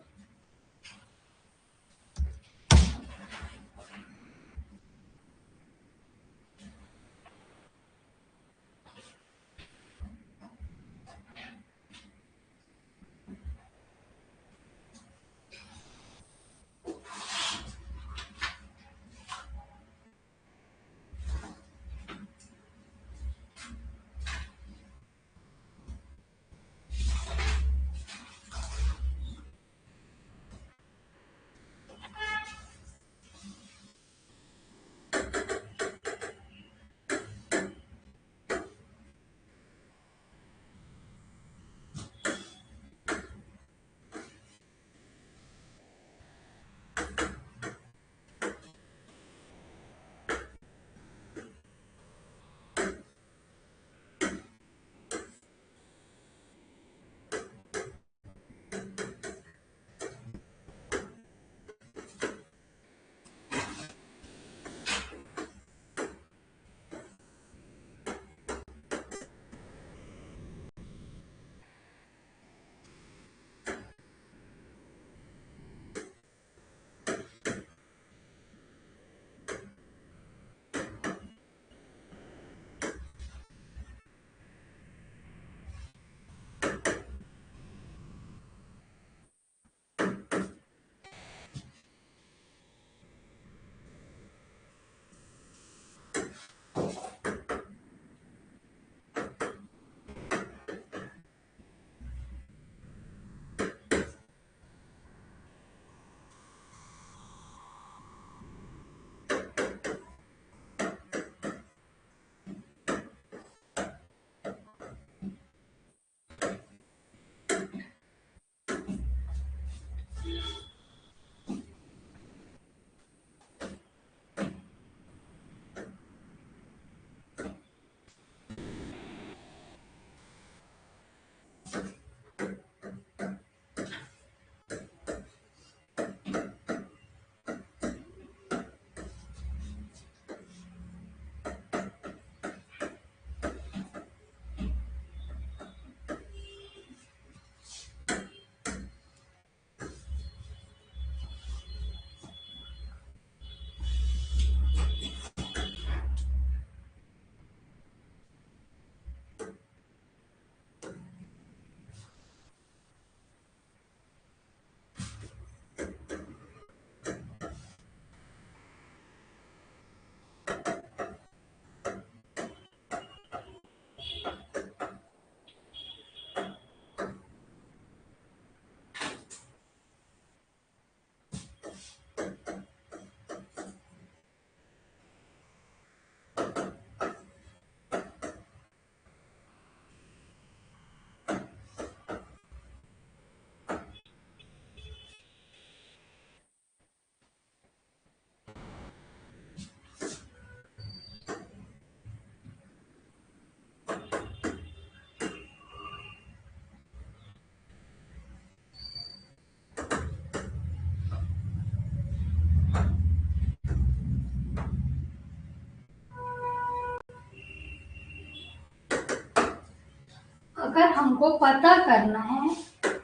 अगर हमको पता करना है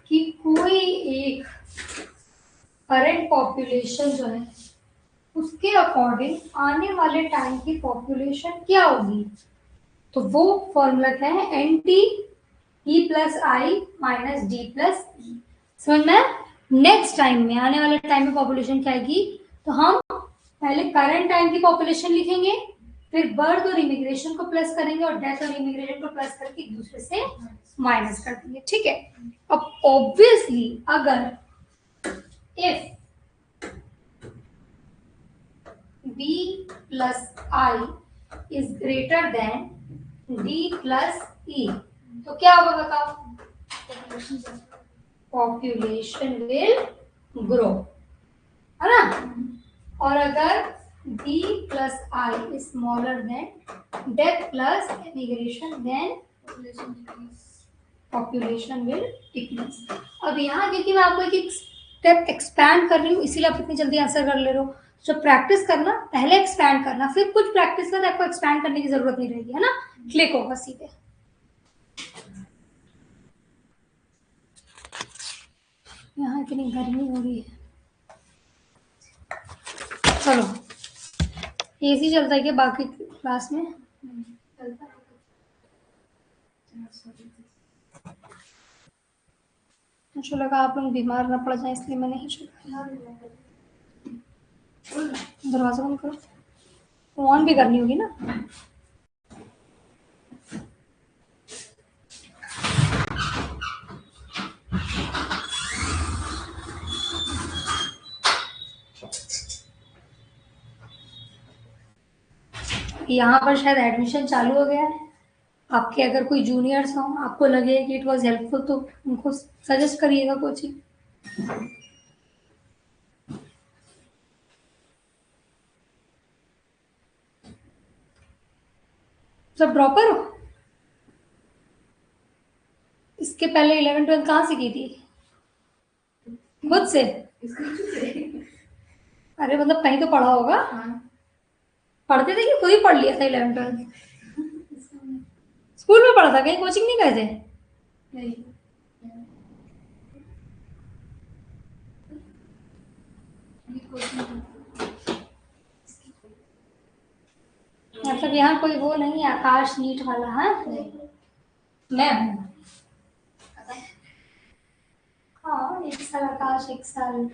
कि कोई एक करंट पॉपुलेशन जो है उसके अकॉर्डिंग आने वाले टाइम की पॉपुलेशन क्या होगी, तो वो फॉर्मूला क्या है, N T E plus I minus D plus ई। समझ में, नेक्स्ट टाइम में आने वाले टाइम में पॉपुलेशन क्या आएगी, तो हम पहले करंट टाइम की पॉपुलेशन लिखेंगे, फिर बर्थ और इमिग्रेशन को प्लस करेंगे और डेथ और इमिग्रेशन को प्लस करके एक दूसरे से माइनस कर देंगे, ठीक है। अब ऑब्वियसली अगर if b plus I is greater than d plus e, तो क्या होगा बताओ? पॉपुलेशन विल ग्रो, है ना। और अगर d plus I is smaller than death plus immigration, then population will decrease. अब यहाँ क्योंकि मैं आपको एक स्टेप एक्सपैंड कर रही हूँ इसीलिए आप इतनी जल्दी आंसर कर ले रहे हो। जब प्रैक्टिस करना पहले एक्सपैंड करना, फिर कुछ प्रैक्टिस करना, आपको एक्सपैंड करने की जरूरत नहीं रहेगी, है ना। क्लिक होगा सीधे। यहाँ इतनी गर्मी हो रही है, चलो एसी चलता है क्या बाकी क्लास में? मुझे लगा आप लोग बीमार ना पड़ जाए इसलिए मैं नहीं चला। दरवाजा बंद करो, ऑन भी करनी होगी ना। यहाँ पर शायद एडमिशन चालू हो गया है। आपके अगर कोई जूनियर्स हो, आपको लगे कि इट वाज हेल्पफुल, तो उनको सजेस्ट करिएगा कोचिंग। सब ड्रॉपर हो? इसके पहले 11th-12th कहाँ से की थी? खुद से? अरे मतलब कहीं तो पढ़ा होगा। पढ़ते थे कि खुद ही पढ़ लिया था 11th-12th? स्कूल में पढ़ा था, कहीं कोचिंग नहीं गए थे? नहीं। मतलब यहाँ कोई वो नहीं है आकाश नीट वाला? हाँ मैं हूँ। हाँ, एक साल आकाश, एक साल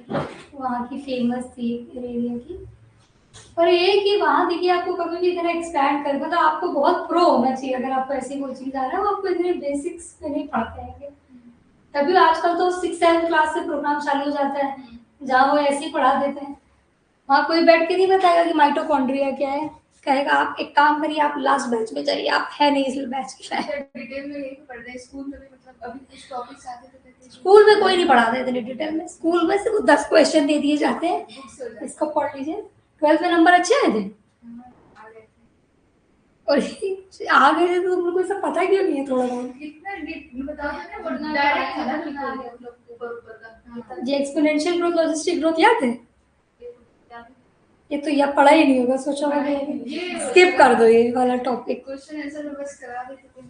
वहाँ की फेमस थी मेरे एरिया की। पर ये कि वहाँ देखिए आपको कभी भी इतना एक्सपैंड कर, मतलब आपको बहुत प्रो होना चाहिए अगर आपको ऐसी कोचिंग जा रहा है। वो आपको इतने बेसिक्स में नहीं पढ़ाते हैं। तभी आजकल तो 6-7 क्लास से प्रोग्राम चालू हो जाता है जहाँ वो ऐसे ही पढ़ा देते हैं। वहाँ कोई बैठ के नहीं बताएगा कि माइटोकॉन्ड्रिया क्या है, कहेगा आप एक काम करिए, आप लास्ट बैच में जाइए, आप है नहीं इस बैच के शायद। डिटेल में यही पढ़ रहे हैं स्कूल में भी, मतलब अभी कुछ टॉपिक्स आते थे। स्कूल में कोई नहीं पढ़ाता इतने डिटेल में। स्कूल में सिर्फ 10 क्वेश्चन दे दिए जाते हैं, इसको पढ़ लीजिए। 12th में नंबर अच्छे आए थे और आ गए थे तो तुम लोग को सब पता क्यों नहीं है? थोड़ा बहुत ये एक्सपोनेंशियल ग्रोथ, लॉजिस्टिक ग्रोथ याद है? ये तो या पढ़ा ही नहीं होगा, सोचा होगा स्किप कर दो ये वाला टॉपिक। क्वेश्चन आंसर बस करा देते थे।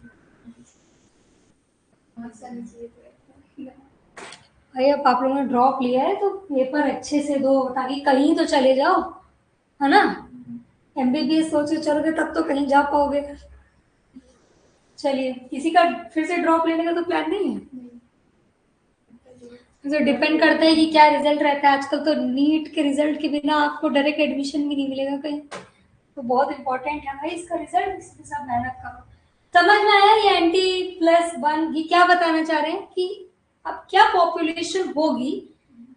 भाई अब आप लोगों ने ड्रॉप लिया है तो पेपर अच्छे से दो ताकि कहीं तो चले जाओ, है ना। MBBS सोच के चलोगे तब तो कहीं जा पाओगे। चलिए, किसी का फिर से ड्रॉप लेने का तो प्लान नहीं है? तो डिपेंड करता है कि क्या रिजल्ट रहता है। आजकल तो नीट के रिजल्ट के बिना आपको डायरेक्ट एडमिशन भी नहीं मिलेगा कहीं, तो बहुत इंपॉर्टेंट है भाई इसका रिजल्ट। इसके साथ मेहनत करो। समझ में आया ये NT+1 ये क्या बताना चाह रहे हैं कि अब क्या पॉपुलेशन होगी,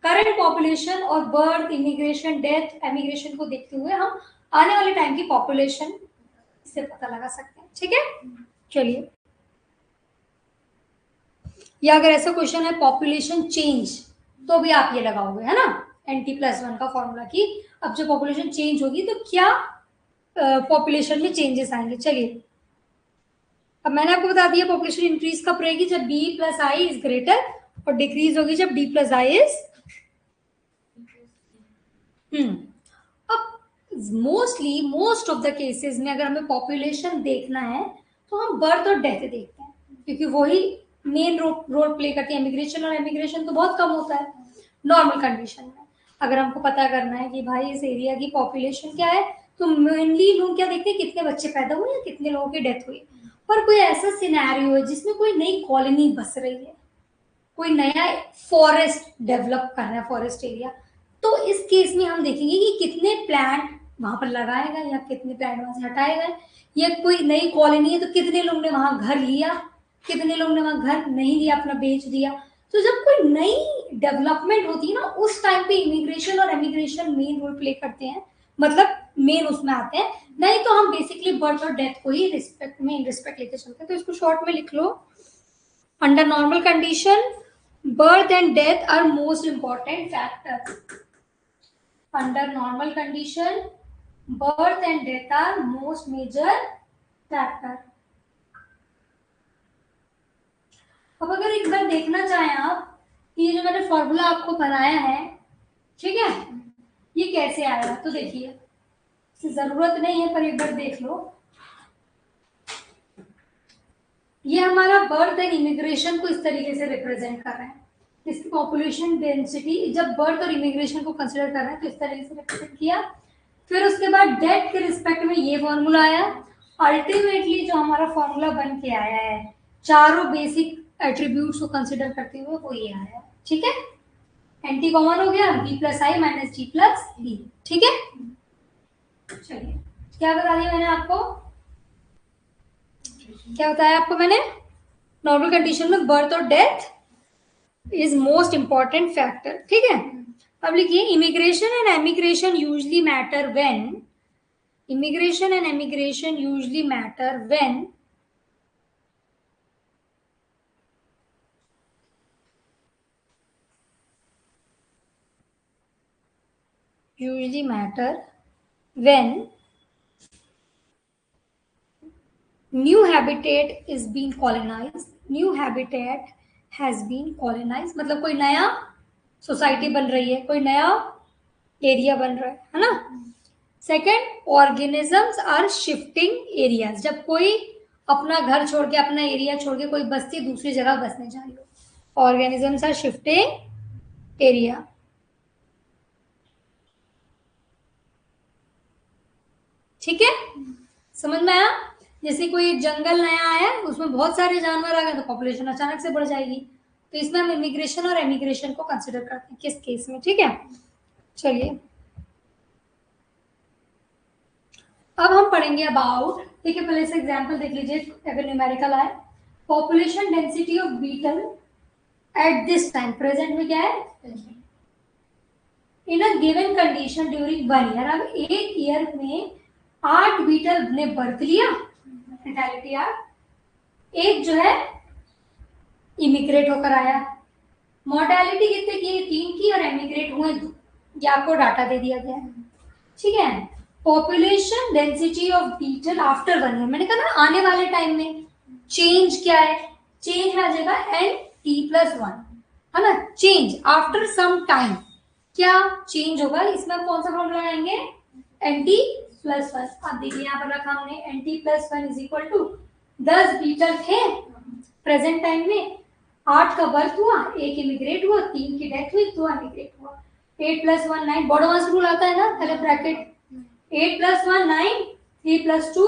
करंट पॉपुलेशन और बर्थ, इमिग्रेशन, डेथ, एमिग्रेशन को देखते हुए हम आने वाले टाइम की पॉपुलेशन इससे पता लगा सकते हैं, ठीक है। चलिए, या अगर ऐसा क्वेश्चन है पॉपुलेशन चेंज, तो भी आप ये लगाओगे, है ना, NT+1 का फॉर्मूला की अब जब पॉपुलेशन चेंज होगी तो क्या पॉपुलेशन में चेंजेस आएंगे। चलिए, अब मैंने आपको बता दिया पॉपुलेशन इंक्रीज कब रहेगी, जब B+I इज ग्रेटर, और डिक्रीज होगी जब D+I इज अब मोस्ट ऑफ द केसेस में अगर हमें पॉपुलेशन देखना है तो हम बर्थ और डेथ देखते हैं, क्योंकि वही मेन रोल प्ले करती है। इमिग्रेशन और एमिग्रेशन तो बहुत कम होता है नॉर्मल कंडीशन में। अगर हमको पता करना है कि भाई इस एरिया की पॉपुलेशन क्या है, तो मेनली लोग क्या देखते हैं, कितने बच्चे पैदा हुए या कितने लोगों की डेथ हुई। पर कोई ऐसा सिनेरियो है जिसमें कोई नई कॉलोनी बस रही है, कोई नया फॉरेस्ट डेवलप कर रहा है, फॉरेस्ट एरिया, तो इस केस में हम देखेंगे कि कितने प्लांट वहां पर लगाएगा या कितने प्लांट वहां से हटाएगा, या कोई नई कॉलोनी है तो कितने लोग ने वहां घर लिया, कितने लोग ने वहां घर नहीं लिया, अपना बेच दिया। तो जब कोई नई डेवलपमेंट होती है ना, उस टाइम पे इमिग्रेशन और एमिग्रेशन मेन रोल प्ले करते हैं, मतलब मेन उसमें आते हैं। नहीं तो हम बेसिकली बर्थ और डेथ को ही रिस्पेक्ट में रिस्पेक्ट लेके चलते हैं। तो इसको शॉर्ट में लिख लो, under normal condition birth and death are most important factor. Under normal condition, birth and death are most major factor. अब अगर एक बार देखना चाहें आप कि ये जो मैंने फॉर्मूला आपको बनाया है, ठीक है, ये कैसे आया, तो देखिए, इसकी जरूरत नहीं है पर एक बार देख लो। ये हमारा बर्थ एंड इमिग्रेशन को इस तरीके से रिप्रेजेंट कर रहे हैं। इसकी पॉपुलेशन डेंसिटी जब बर्थ और इमिग्रेशन को कंसिडर कर रहे हैं तो इस तरीके से रिप्रेजेंट किया। फिर उसके बाद डेथ के रिस्पेक्ट में ये फॉर्मूला आया। अल्टीमेटली जो हमारा फॉर्मूला बन के आया है चारों बेसिक एट्रीब्यूट्स को कंसिडर करते हुए वो ये आया, ठीक है। एंटी कॉमन हो गया, b plus I minus ji plus B, ठीक है। चलिए, क्या बता दिया मैंने आपको, क्या बताया आपको मैंने, नॉर्मल कंडीशन में बर्थ और death is most important factor, ठीक है। अब लिखिए, immigration and emigration usually matter when, immigration and emigration usually matter when usually matter when new habitat is being colonized, new habitat has been colonized, मतलब कोई नया society बन रही है, कोई नया एरिया बन रहा है ना। Second, organisms are shifting areas, जब कोई अपना घर छोड़ के, अपना एरिया छोड़ के कोई बस्ती दूसरी जगह बसने जा रही हो, ऑर्गेनिजम्स आर शिफ्टिंग एरिया, ठीक है, समझ में आया। जैसे कोई जंगल नया आया, उसमें बहुत सारे जानवर आ गए तो पॉपुलेशन अचानक से बढ़ जाएगी। तो इसमें हम इमिग्रेशन और एमिग्रेशन को कंसिडर करते हैं किस केस में, ठीक है। चलिए, अब हम पढ़ेंगे अबाउट, ठीक है, पहले से एग्जांपल देख लीजिए अगर न्यूमेरिकल आए। Population density of beetle at this time, present में क्या है, in a given condition during 1 year. अब 1 ईयर में 8 बीटल ने बर्थ लिया, मेंटालिटी 8, एक जो है इमिग्रेट होकर आया। मोर्टेलिटी कितने की, 3 की, और एमिग्रेट हुए 2, ये आपको डाटा दे दिया गया है, ठीक है। Population density of beetle after 1 year, मैंने कहा ना आने वाले टाइम में चेंज क्या है, चेंज आ जाएगा एन टी प्लस 1, है ना। चेंज आफ्टर सम टाइम, क्या चेंज होगा, इसमें आप कौन सा फॉर्मूला लगाएंगे, एन टी प्लस 1। अब देखिए यहाँ पर रखा हमने N T plus 1 is equal to 10 beetle थे प्रेजेंट टाइम में, 8 का बर्थ हुआ, 1 इमिग्रेट हुआ, 3 की डेथ हुई, 2 इमिग्रेट हुआ। 8 प्लस 1 9, बॉडोमास रूल आता है ना, पहले ब्रैकेट 8 प्लस 1 9, 3 प्लस 2,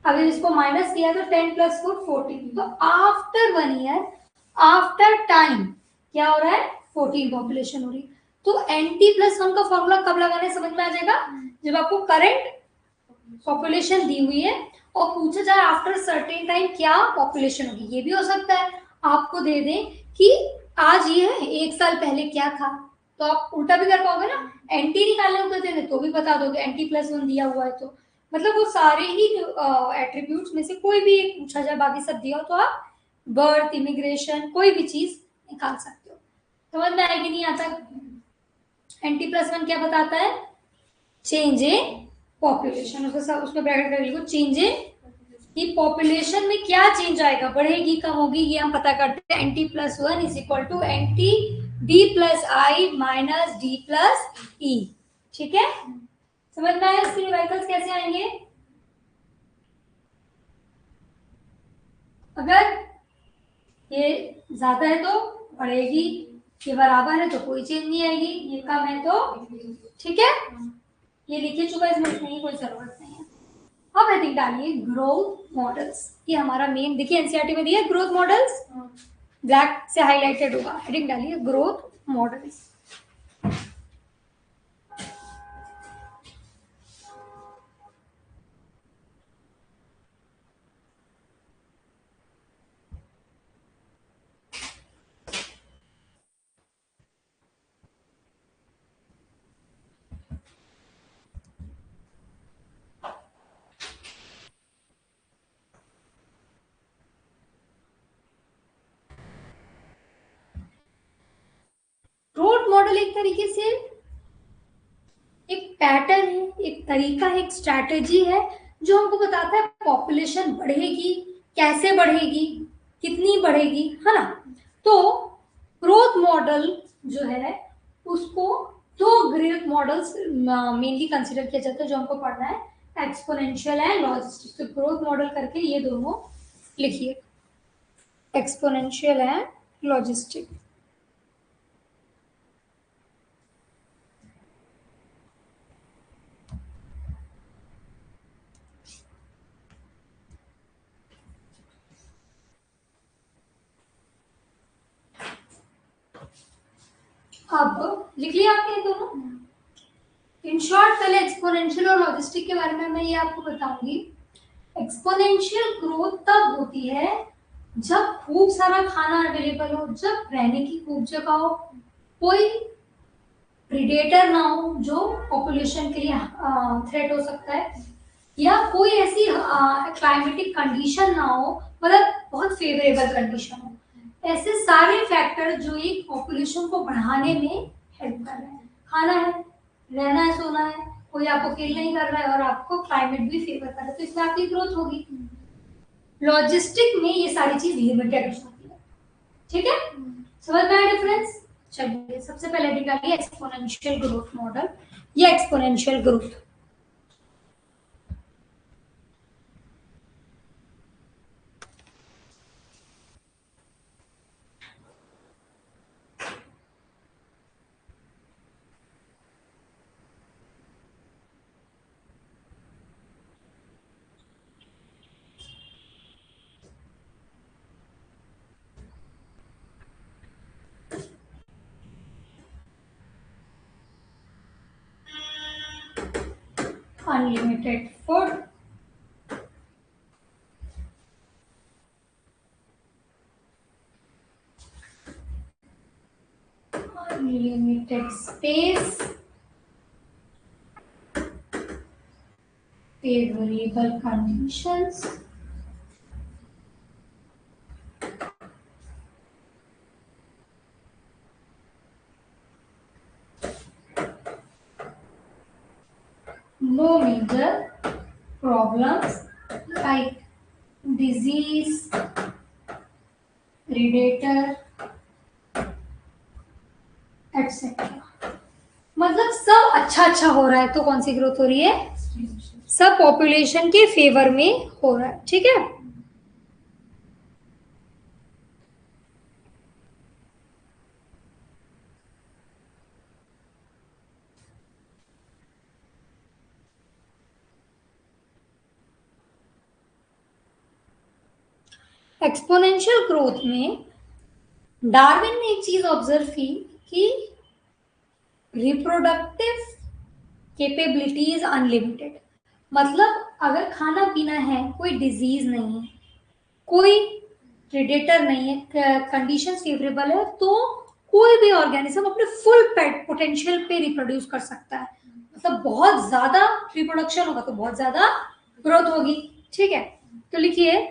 अगर इसको माइनस किया तो 10 प्लस 4 14। तो आफ्टर 1 ईयर, आफ्टर टाइम क्या हो रहा है, 14 पॉपुलेशन हो रही। तो एनटी प्लस 1 का फॉर्मूला कब लगाने समझ में आ जाएगा, जब आपको करंट पॉपुलेशन दी हुई है और पूछा जाए आफ्टर सर्टेन टाइम क्या पॉपुलेशन होगी। ये भी हो सकता है आपको दे दें कि आज ये है, 1 साल पहले क्या था, तो आप उल्टा भी कर पाओगे ना, एंटी निकालने को कहते हैं तो भी बता दोगे, एंटी प्लस 1 दिया हुआ है तो। मतलब वो सारे ही एट्रीब्यूट्स में से कोई भी एक पूछा जाए, बाकी सब दिया हो तो आप बर्थ, इमिग्रेशन, कोई भी चीज निकाल सकते हो। समझ में आएगी नहीं आता। एंटी प्लस 1 क्या बताता है, चेंज इन पॉपुलेशन, उसमें ब्रैकेट कर लिखो, चेंज इन, कि पॉपुलेशन में क्या चेंज आएगा, बढ़ेगी कम होगी, ये हम पता करते हैं। NT plus 1 is equal to NT D plus I minus D plus E, ठीक है। समझ में आया इसके न्यूमेरिकल्स कैसे आएंगे। अगर ये ज्यादा है तो बढ़ेगी, ये बराबर है तो कोई चेंज नहीं आएगी, ये कम है तो, ठीक है। ये लिखे चुका है, इसमें लिखने की कोई जरूरत नहीं है। अब हेडिंग डालिए ग्रोथ मॉडल्स, ये हमारा मेन, देखिए एनसीईआरटी में दिया है ग्रोथ मॉडल्स, ब्लैक से हाईलाइटेड होगा। हेडिंग डालिए ग्रोथ मॉडल्स। मॉडल एक तरीके से एक पैटर्न है, एक तरीका है, एक स्ट्रैटेजी है जो हमको बताता है पॉपुलेशन बढ़ेगी, कैसे बढ़ेगी, कितनी बढ़ेगी, है ना। तो ग्रोथ मॉडल जो है उसको दो ग्रोथ मॉडल्स मेनली कंसिडर किया जाता है जो हमको पढ़ना है, एक्सपोनेंशियल एंड लॉजिस्टिक। तो ग्रोथ मॉडल करके ये दोनों लिखिए, एक्सपोनेंशियल एंड लॉजिस्टिक। अब लिख लिया आपने ये दोनों। इन शॉर्ट पहले एक्सपोनेंशियल और लॉजिस्टिक के बारे में मैं ये आपको बताऊंगी। एक्सपोनेंशियल ग्रोथ तब होती है जब खूब सारा खाना अवेलेबल हो, जब रहने की खूब जगह हो, कोई प्रीडेटर ना हो जो पॉपुलेशन के लिए थ्रेट हो सकता है, या कोई ऐसी क्लाइमेटिक कंडीशन ना हो, मतलब बहुत फेवरेबल कंडीशन हो। ऐसे सारे फैक्टर जो एक पॉपुलेशन को बढ़ाने में हेल्प कर रहे हैं। खाना है, रहना है, सोना है, कोई आपको किल नहीं कर रहा है और आपको क्लाइमेट भी फेवर कर रहा है, तो इसमें आपकी ग्रोथ होगी। लॉजिस्टिक में ये सारी चीज लिमिटेड हो जाती है। ठीक है, समझ में आया डिफरेंस। चलिए सबसे पहले निकालिए एक्सपोनेंशियल ग्रोथ मॉडल या exponential growth. Unlimited food, unlimited space, favorable conditions, no major problems like disease, predator, etc. मतलब सब अच्छा अच्छा हो रहा है, तो कौन सी ग्रोथ हो रही है? सब पॉपुलेशन के फेवर में हो रहा है। ठीक है, एक्सपोनेंशियल ग्रोथ में डार्विन ने एक चीज ऑब्जर्व की कि रिप्रोडक्टिव कैपेबिलिटी इज अनलिमिटेड। मतलब अगर खाना पीना है, कोई डिजीज नहीं है, कोई प्रेडेटर नहीं है, कंडीशन फेवरेबल है, तो कोई भी ऑर्गेनिज्म अपने फुल पोटेंशियल पे रिप्रोड्यूस कर सकता है। मतलब बहुत ज्यादा रिप्रोडक्शन होगा तो बहुत ज्यादा ग्रोथ होगी। ठीक है, तो लिखिए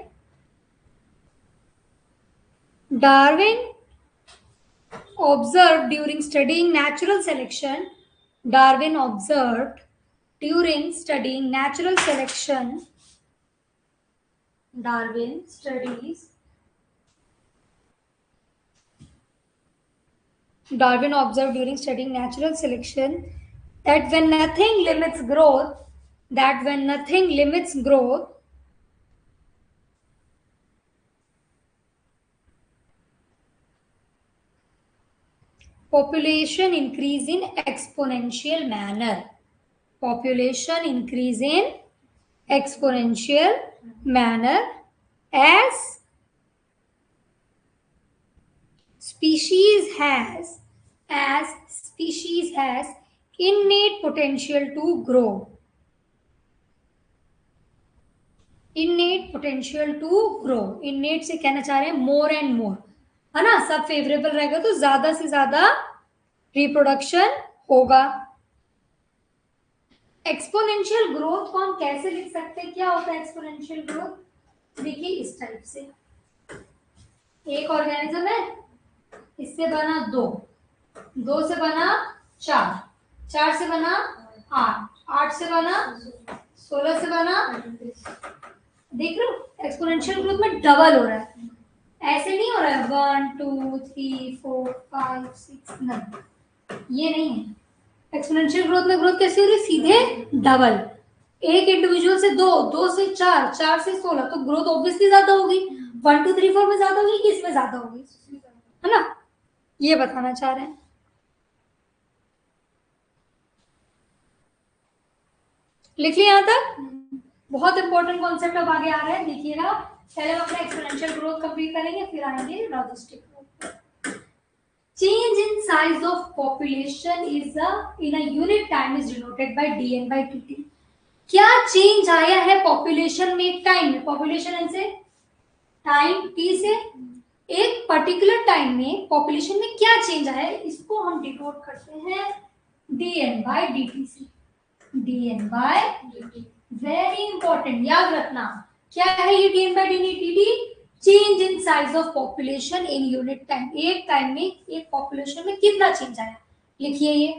Darwin observed during studying natural selection, Darwin observed during studying natural selection, Darwin studies, Darwin observed during studying natural selection that when nothing limits growth, population increase in exponential manner. Population increase in exponential manner as species has innate potential to grow. innate potential to grow. innate से कहना चाह रहे हैं more and more, है ना। सब favourable रहेगा तो ज्यादा से ज्यादा रिप्रोडक्शन होगा। एक्सपोनेंशियल ग्रोथ को हम कैसे लिख सकते हैं? क्या होता है एक्सपोनेंशियल ग्रोथ? देखिए इस टाइप से, एक ऑर्गेनिज्म है, इससे बना दो, 2 से बना 4, 4 से बना 8, 8 से बना 16 से बना, देख रहे हो एक्सपोनेंशियल ग्रोथ में डबल हो रहा है, ऐसे नहीं हो रहा है 1 2 3 4 5 6 नहीं, ये नहीं है। एक्सपोनेंशियल ग्रोथ में ग्रोथ कैसे हो रही है, सीधे डबल, एक इंडिविजुअल से 2, 2 से 4, 4 से 16, तो ग्रोथ ऑब्वियसली ज्यादा होगी, 1 2 3 4 में ज्यादा होगी कि इसमें ज्यादा होगी, है ना, ये बताना चाह रहे हैं। लिख लिया यहाँ तक, बहुत इंपॉर्टेंट कॉन्सेप्ट अब आगे आ रहा है, देखिएगा। पहले हम अपना एक्सपोनेंशियल ग्रोथ कंप्लीट करेंगे, फिर आएंगे logistic growth. Change in size of population is in a unit time is denoted by dn by dt। क्या चेंज आया है पॉपुलेशन में एक टाइम में, पॉपुलेशन से टाइम t से एक पर्टिकुलर टाइम में पॉपुलेशन में क्या चेंज आया है, इसको हम डिनोट करते हैं dn by dt से। dn by dt very important, याद रखना क्या है ये dn by dt, change in size of population in unit time, एक टाइम में एक पॉपुलेशन में कितना चेंज आया, लिखिए ये,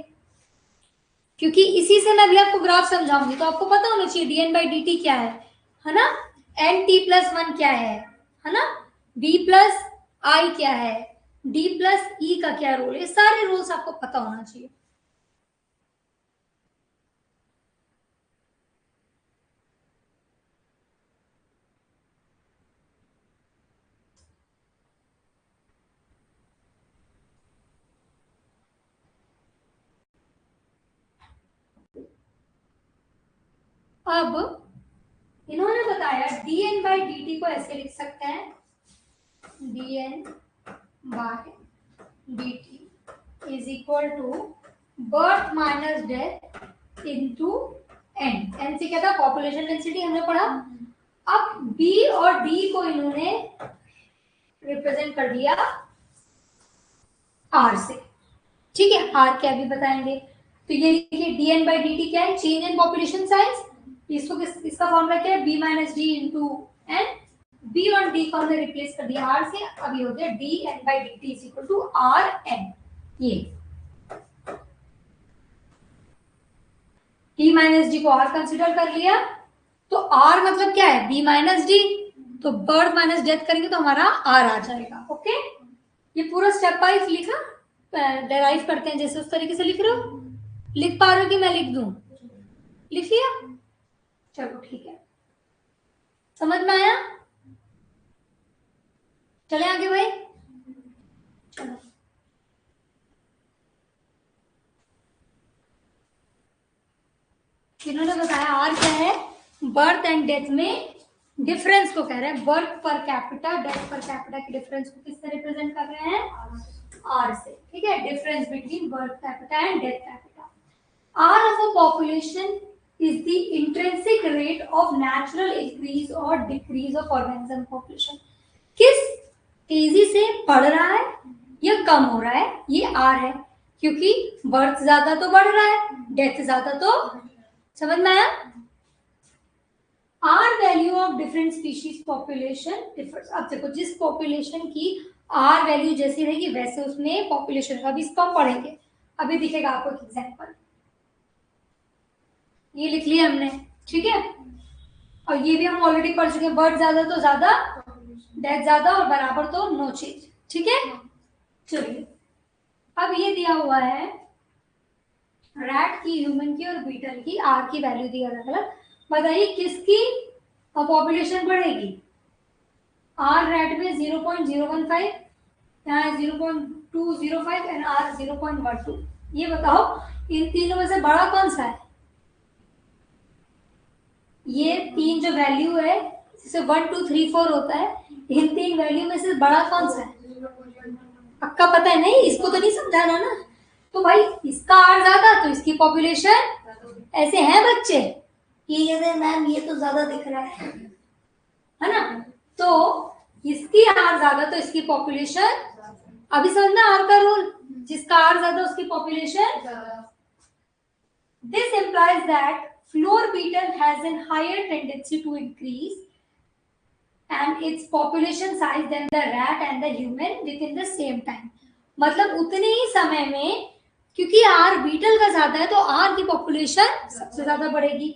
क्योंकि इसी से मैं अभी आपको ग्राफ समझाऊंगी, तो आपको पता होना चाहिए dn by dt क्या है ना, nt+1 क्या है ना, b प्लस आई क्या है, d प्लस ई का क्या रोल है, सारे रोल्स आपको पता होना चाहिए। अब इन्होंने बताया dn by dt को ऐसे लिख सकते हैं, dn by dt is equal to birth minus death into n। n से क्या था, पॉपुलेशन डेंसिटी हमने पढ़ा। अब b और d को इन्होंने रिप्रेजेंट कर दिया r से, ठीक है, r क्या भी बताएंगे, तो ये लिखिए dn by dt क्या है, चेंज इन पॉपुलेशन साइज, इसको इसका फॉर्मूला क्या है, b minus D into N, b और d को हमने रिप्लेस कर दिया r से, अब ये हो गया dn by dt is equal to rn। ये d माइनस डी को r कंसीडर कर लिया, तो r मतलब क्या है, b माइनस डी, तो बर्थ माइनस डेथ करेंगे तो हमारा r आ जाएगा। ओके, ये पूरा स्टेप वाइज लिखा, डेराइव करते हैं जैसे उस तरीके से लिख रहे हो, लिख पा रहे हो कि मैं लिख दूं, लिख लिया, चलो ठीक है, समझ में आया, चले आगे भाई, चलो इन्होंने बताया आर क्या है, बर्थ एंड डेथ में डिफरेंस को कह रहे हैं, birth per capita death per capita के डिफरेंस को किससे रिप्रेजेंट कर रहे हैं, आर से, ठीक है, difference between birth capita and death capita. R of a population is the intrinsic rate of natural increase or decrease of organism population। किस तेजी से बढ़ रहा है या कम हो रहा है, ये आर है, क्योंकि बर्थ ज्यादा तो बढ़ रहा है, डेथ ज्यादा तो, समझ में आया। R value of different species population differs. अब देखो जिस पॉपुलेशन की आर वैल्यू जैसी रहेगी वैसे उसमें पॉपुलेशन, अभी इसको हम पढ़ेंगे, अभी दिखेगा आपको एक एग्जाम्पल, ये लिख लिया हमने, ठीक है, और ये भी हम ऑलरेडी पढ़ चुके हैं, बर्थ ज्यादा तो ज्यादा, डेथ ज्यादा और बराबर तो नो चेंज, ठीक है। चलिए अब ये दिया हुआ है रैट की, ह्यूमन की और बीटल की आर की वैल्यू दी अलग अलग, बताइए किसकी पॉपुलेशन बढ़ेगी, आर रैट में 0.015, यहाँ 0.205 एंड आर 0.12, ये बताओ इन तीनों में से बड़ा कौन सा है, ये तीन जो वैल्यू है जिसे 1 2 3 4 होता है, इन तीन वैल्यू में से बड़ा कौन सा है, पक्का पता है, नहीं इसको तो नहीं समझाना ना, तो भाई इसका आर ज्यादा तो इसकी पॉपुलेशन, ऐसे हैं बच्चे ये मैम ये तो ज्यादा दिख रहा है ना, तो इसकी आर ज्यादा तो इसकी पॉपुलेशन, अभी समझना आर का रूल, जिसका आर ज्यादा उसकी population, this implies that floor beetle has a higher tendency to increase and its population size than the rat and the human within the same time। मतलब उतने ही समय में, क्योंकि आर बीटल का ज्यादा है तो आर की पॉपुलेशन सबसे ज्यादा बढ़ेगी।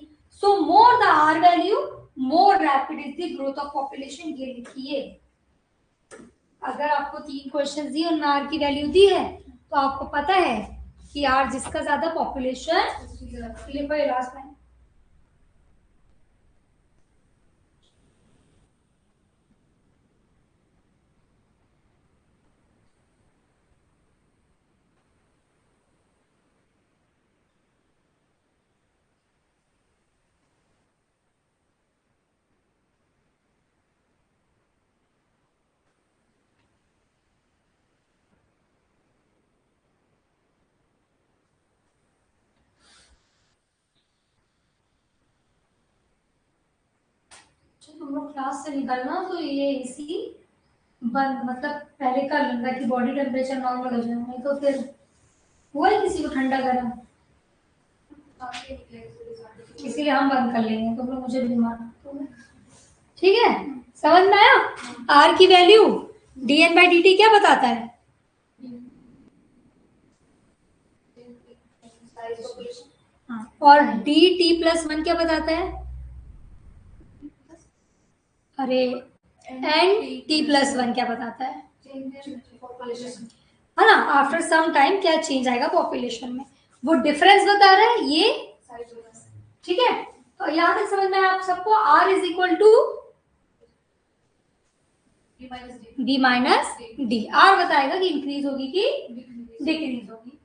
So more the R value more rapid is the growth of population. ये लिखिए, अगर आपको 3 क्वेश्चन दिए उनमें आर की वैल्यू दी है तो आपको पता है कि आर जिसका ज्यादा पॉपुलेशन, लिखो ये लास्ट लाइन। तुम लोग क्लास से निकलना तो ये एसी बंद, मतलब पहले कर लेना कि बॉडी टेम्परेचर नॉर्मल हो जाए, नहीं तो फिर हुआ ही किसी को ठंडा गर्म, इसीलिए हम बंद कर लेंगे, तुम लोग मुझे भी बीमार। ठीक है, समझ में आया? आर की वैल्यू dn बाई dt क्या बताता है? हाँ, और dt प्लस 1 क्या बताता है? अरे एंड t प्लस 1 क्या बताता है? है ना, आफ्टर सम टाइम क्या चेंज आएगा पॉपुलेशन में, वो डिफरेंस बता रहा है ये। ठीक है, तो यहां तक समझ में आया आप सबको? r is equal to b minus D. R बताएगा कि इंक्रीज होगी कि डिक्रीज होगी।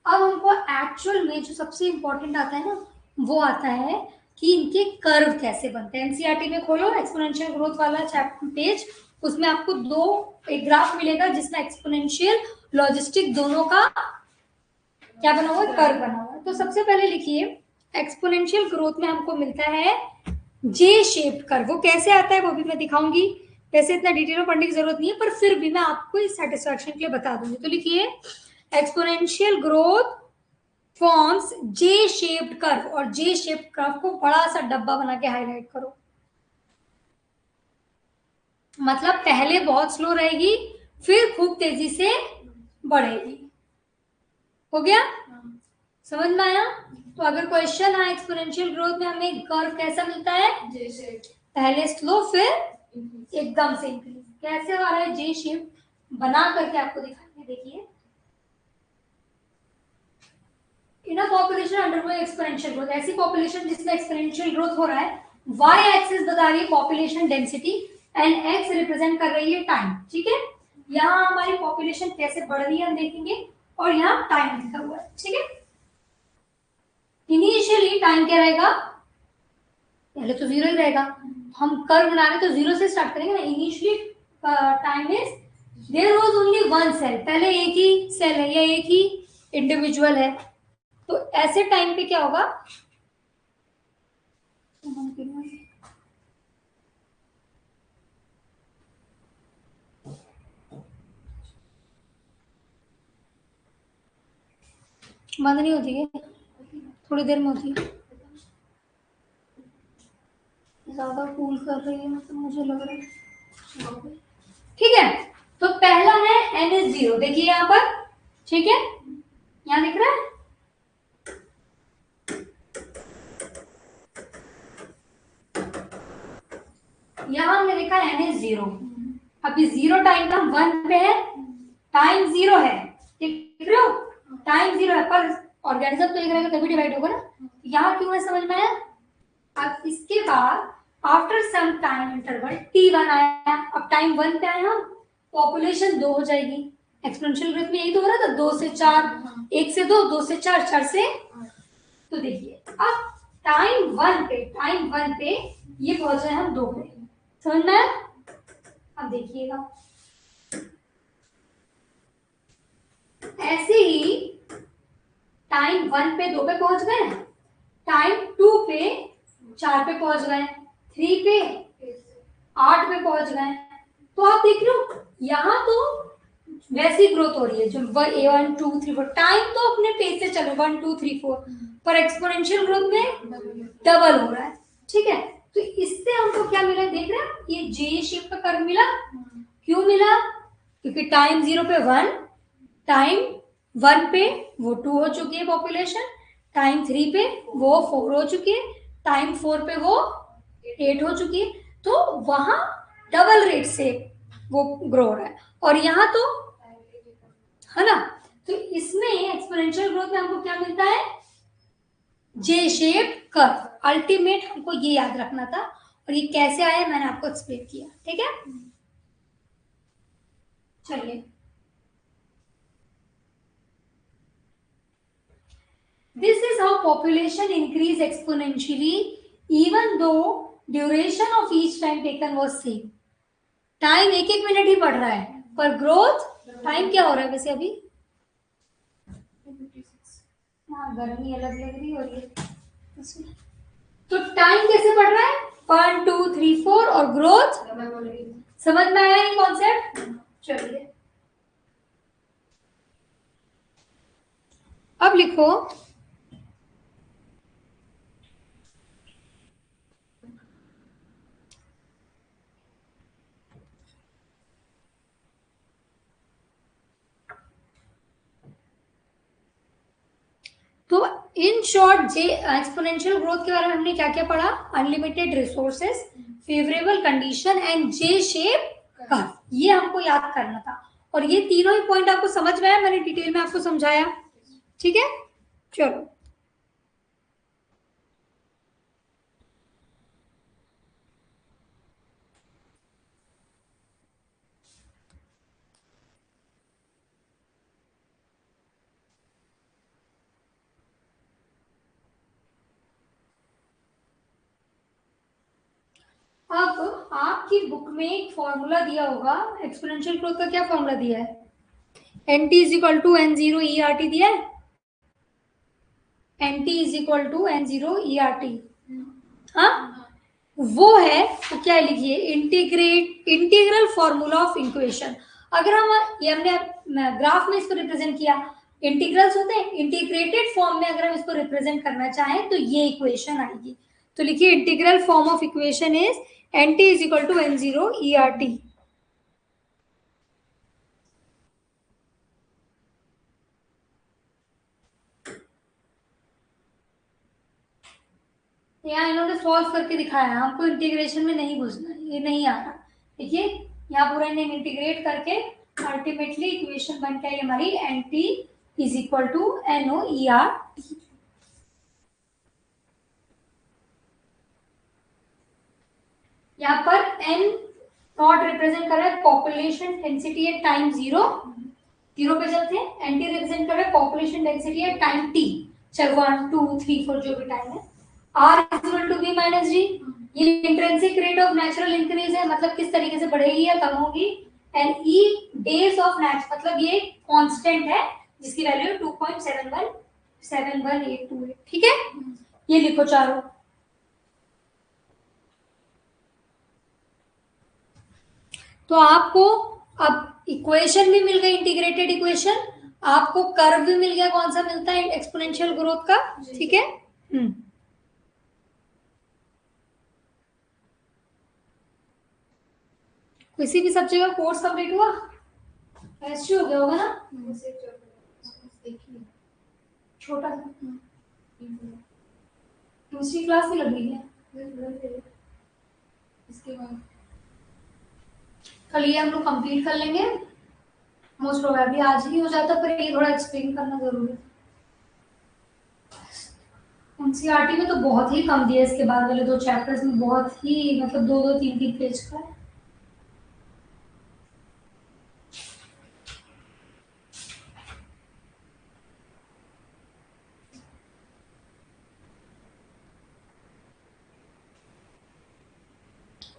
अब हमको एक्चुअल में जो सबसे इंपॉर्टेंट आता है ना, वो आता है कि इनके कर्व कैसे बनते हैं। एनसीईआरटी में खोलो एक्सपोनेंशियल ग्रोथ वाला चैप्टर पेज, उसमें आपको एक ग्राफ मिलेगा जिसमें एक्सपोनेंशियल लॉजिस्टिक दोनों का क्या बना हुआ है, कर्व बना हुआ है। तो सबसे पहले लिखिए, एक्सपोनेंशियल ग्रोथ में हमको मिलता है जे शेप्ड कर्व। वो कैसे आता है वो भी मैं दिखाऊंगी, वैसे इतना डिटेल में पढ़ने की जरूरत नहीं है, पर फिर भी मैं आपको इस सेटिस्फैक्शन के लिए बता दूंगी। तो लिखिए, एक्सपोनेंशियल ग्रोथ फॉर्म्स जे शेप्ड कर्व, और जे शेप्ड कर्व को बड़ा सा डब्बा बना के हाईलाइट करो। मतलब पहले बहुत स्लो रहेगी, फिर खूब तेजी से बढ़ेगी। हो गया? समझ में आया? तो अगर क्वेश्चन आए एक्सपोनेंशियल ग्रोथ में हमें कर्व कैसा मिलता है, पहले स्लो फिर एकदम से इंक्रीज। कैसे आ रहा है जे शेप, बना करके आपको दिखाएंगे। देखिए, in a population undergoing exponential growth, ऐसी पॉपुलेशन जिसमें एक्सपोनेंशियल ग्रोथ हो रहा है, वाई एक्सिस बता रही है population density and X represent कर रही है टाइम। ठीक है, यहाँ हमारी पॉपुलेशन कैसे बढ़ रही है हम देखेंगे, और यहाँ टाइम लिखा हुआ है। ठीक है, इनिशियली टाइम क्या रहेगा, पहले तो 0 ही रहेगा। हम कर्व बना रहे तो 0 से स्टार्ट करेंगे ना। Initially time is there was only one cell, पहले एक ही सेल है या एक ही इंडिविजुअल है, तो ऐसे टाइम पे क्या होगा, बंद नहीं होती है, थोड़ी देर में होती है। ज्यादा कूल कर रही है मतलब, मुझे लग रहा है। ठीक है, तो पहला है n इज 0, देखिए यहाँ पर। ठीक है, यहाँ दिख रहा है, यहाँ हमने लिखा n इज 0। अभी 0 टाइम का 1 पे है, टाइम 0 है, देख रहे हो, टाइम 0 है, पर ऑर्गेनिज्म तो एक रहेगा तभी डिवाइड होगा ना। यहाँ क्यों है समझ में आया? अब इसके बाद after some time interval t1 आया, अब टाइम 1 पे आया, पॉपुलेशन 2 हो जाएगी। एक्सपोनेंशियल ग्रोथ में यही तो हो रहा था, 2 से 4, 1 से 2, 2 से 4, 4 से। तो देखिए, अब टाइम 1 पे ये पहुंच रहे हम 2 पे, समझ में आया? अब देखिएगा, ऐसे ही टाइम 1 पे 2 पे पहुंच गए, टाइम 2 पे 4 पे पहुंच गए, 3 पे 8 पे पहुंच गए। तो आप देख रहे हो यहाँ तो वैसी ग्रोथ हो रही है जो 1 2 3 4, टाइम तो अपने पेज से चलो 1 2 3 4, पर एक्सपोनेंशियल ग्रोथ में डबल हो रहा है। ठीक है, तो इससे हमको क्या मिला देख रहे हैं, ये जे शेप का कर्व मिला। क्यों मिला? क्योंकि टाइम 0 पे 1, टाइम 1 पे वो 2 हो चुकी है पॉपुलेशन, टाइम 3 पे वो 4 हो चुकी है, टाइम 4 पे वो 8 हो चुकी है। तो वहां डबल रेट से वो ग्रो हो रहा है, और यहाँ तो है ना। तो इसमें एक्सपोनेंशियल ग्रोथ में हमको क्या मिलता है, जे शेप कर्व। अल्टीमेट हमको ये याद रखना था, और ये कैसे आया मैंने आपको एक्सप्लेन किया, ठीक है। चलिए, this is how population increase exponentially even though duration of each time taken was same. Time एक एक मिनट ही बढ़ रहा है, पर ग्रोथ टाइम क्या हो रहा है वैसे अभी, हाँ गर्मी अलग लग रही है, और ये तो टाइम कैसे बढ़ रहा है, 1 2 3 4, और ग्रोथ समझ में आया ये कॉन्सेप्ट। चलिए अब लिखो, तो in short J exponential growth के बारे में हमने क्या क्या पढ़ा, unlimited resources, favourable condition and J shape curve, ये हमको याद करना था। और ये तीनों ही पॉइंट आपको समझ में आया, मैंने डिटेल में आपको समझाया, ठीक है। चलो अब आपकी बुक में एक फॉर्मूला दिया होगा, एक्सपोनेंशियल ग्रोथ का क्या फॉर्मूला दिया है, N T is equal to N zero E R T दिया है, N T is equal to N zero E R T, हाँ वो है। तो क्या लिखिए, इंटीग्रल फॉर्मूला ऑफ इक्वेशन। अगर हम ये हमने ग्राफ में इसको रिप्रेजेंट किया, इंटीग्रल्स होते हैं, इंटीग्रेटेड फॉर्म में अगर हम इसको रिप्रेजेंट करना चाहें तो ये इक्वेशन आएगी। तो लिखिए integral form of equation is N T is equal to N zero E R T. यहाँ इन्होंने सॉल्व करके दिखाया है, हमको इंटीग्रेशन में नहीं घुसना, ये नहीं आ रहा। देखिए यहाँ पूरा इन्हें इंटीग्रेट करके अल्टीमेटली इक्वेशन बन के आई हमारी N T is equal to N O E R T. यहाँ पर एन नॉट रिप्रेजेंट कर रहा है पॉपुलेशन डेंसिटी एट टाइम 0 पे चलते हैं, एन टी रिप्रेजेंट कर रहा है population density at time T, चाहे 1 2 3 4 जो भी टाइम है। R is equal to V minus G, ये intrinsic rate of natural increase है, मतलब किस तरीके से बढ़ेगी या कम होगी, एंड E डेज ऑफ नेच, मतलब ये कांस्टेंट है जिसकी वैल्यू 2.71828, ठीक है। ये लिखो चारों। तो आपको अब इक्वेशन भी मिल गई, इंटीग्रेटेड इक्वेशन, आपको कर्व भी मिल गया, कौन सा मिलता है एक्सपोनेंशियल ग्रोथ का, ठीक है। किसी भी सब्जेक्ट का कोर्स कंप्लीट हुआ, एसटी हो गया होगा ना, छोटा सा, दूसरी क्लास में लग रही है, इसके बाद कल ये हम लोग कंप्लीट कर लेंगे, मोस्ट प्रोबेबली आज ही हो जाता, पर ये थोड़ा एक्सप्लेन करना जरूरी है। एनसीईआरटी में तो बहुत ही कम दिया, इसके बाद वाले 2 चैप्टर्स में बहुत ही, मतलब 2 3 पेज का है।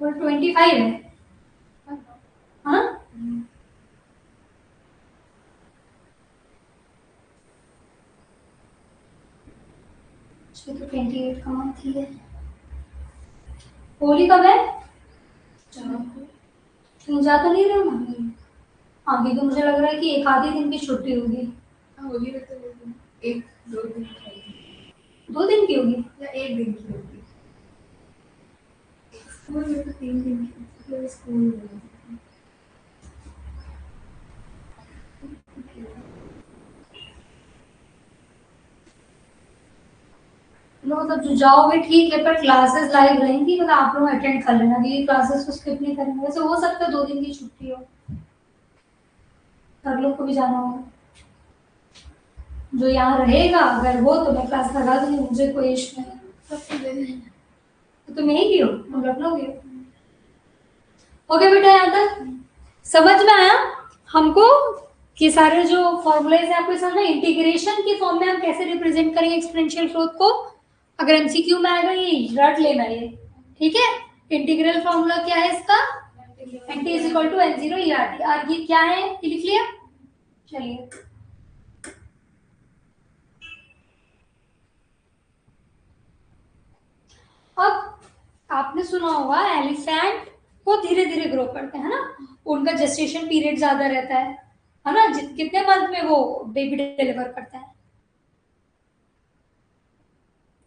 और 25 है, हाँ तो 28 का मंथ ही है। होली कब है, तुम जा तो नहीं रहे हो ना, अभी तो मुझे लग रहा है कि एक आधे दिन की छुट्टी होगी, होली में तो 1 2 दिन की 2 दिन की होगी या 1 दिन की होगी, स्कूल में तो 3 दिन की, मतलब स्कूल में मतलब जो जाओगे ठीक है, पर क्लासेस लाइव रहेंगी, मतलब आप लोग अटेंड कर लेना, ये क्लासेस को स्किप नहीं करेंगे। वैसे हो सकता है 2 दिन की छुट्टी हो, सर लोग को भी जाना होगा। जो यहाँ रहेगा अगर वो तो मैं क्लास लगा दूंगी, मुझे कोई इशू नहीं। तो तुम यहीं की हो, तुम लखनऊ की हो। ओके बेटा, यहाँ तक समझ में आया हमको कि सारे जो फॉर्मूलेज है आपको समझ में। इंटीग्रेशन के फॉर्म में हम कैसे रिप्रेजेंट करेंगे एक्सपोनेंशियल ग्रोथ को, अगर एमसीक्यू में आएगा ये रट लेना ये, ठीक है। इंटीग्रल फॉर्मूला क्या है इसका, nt is equal to n0 ERT। और ये क्या है ये लिख लिया, चलिए। अब आपने सुना होगा एलिफेंट वो धीरे धीरे ग्रो करते हैं ना, उनका जेस्टेशन पीरियड ज्यादा रहता है ना। कितने मंथ में वो बेबी डिलीवर करता है,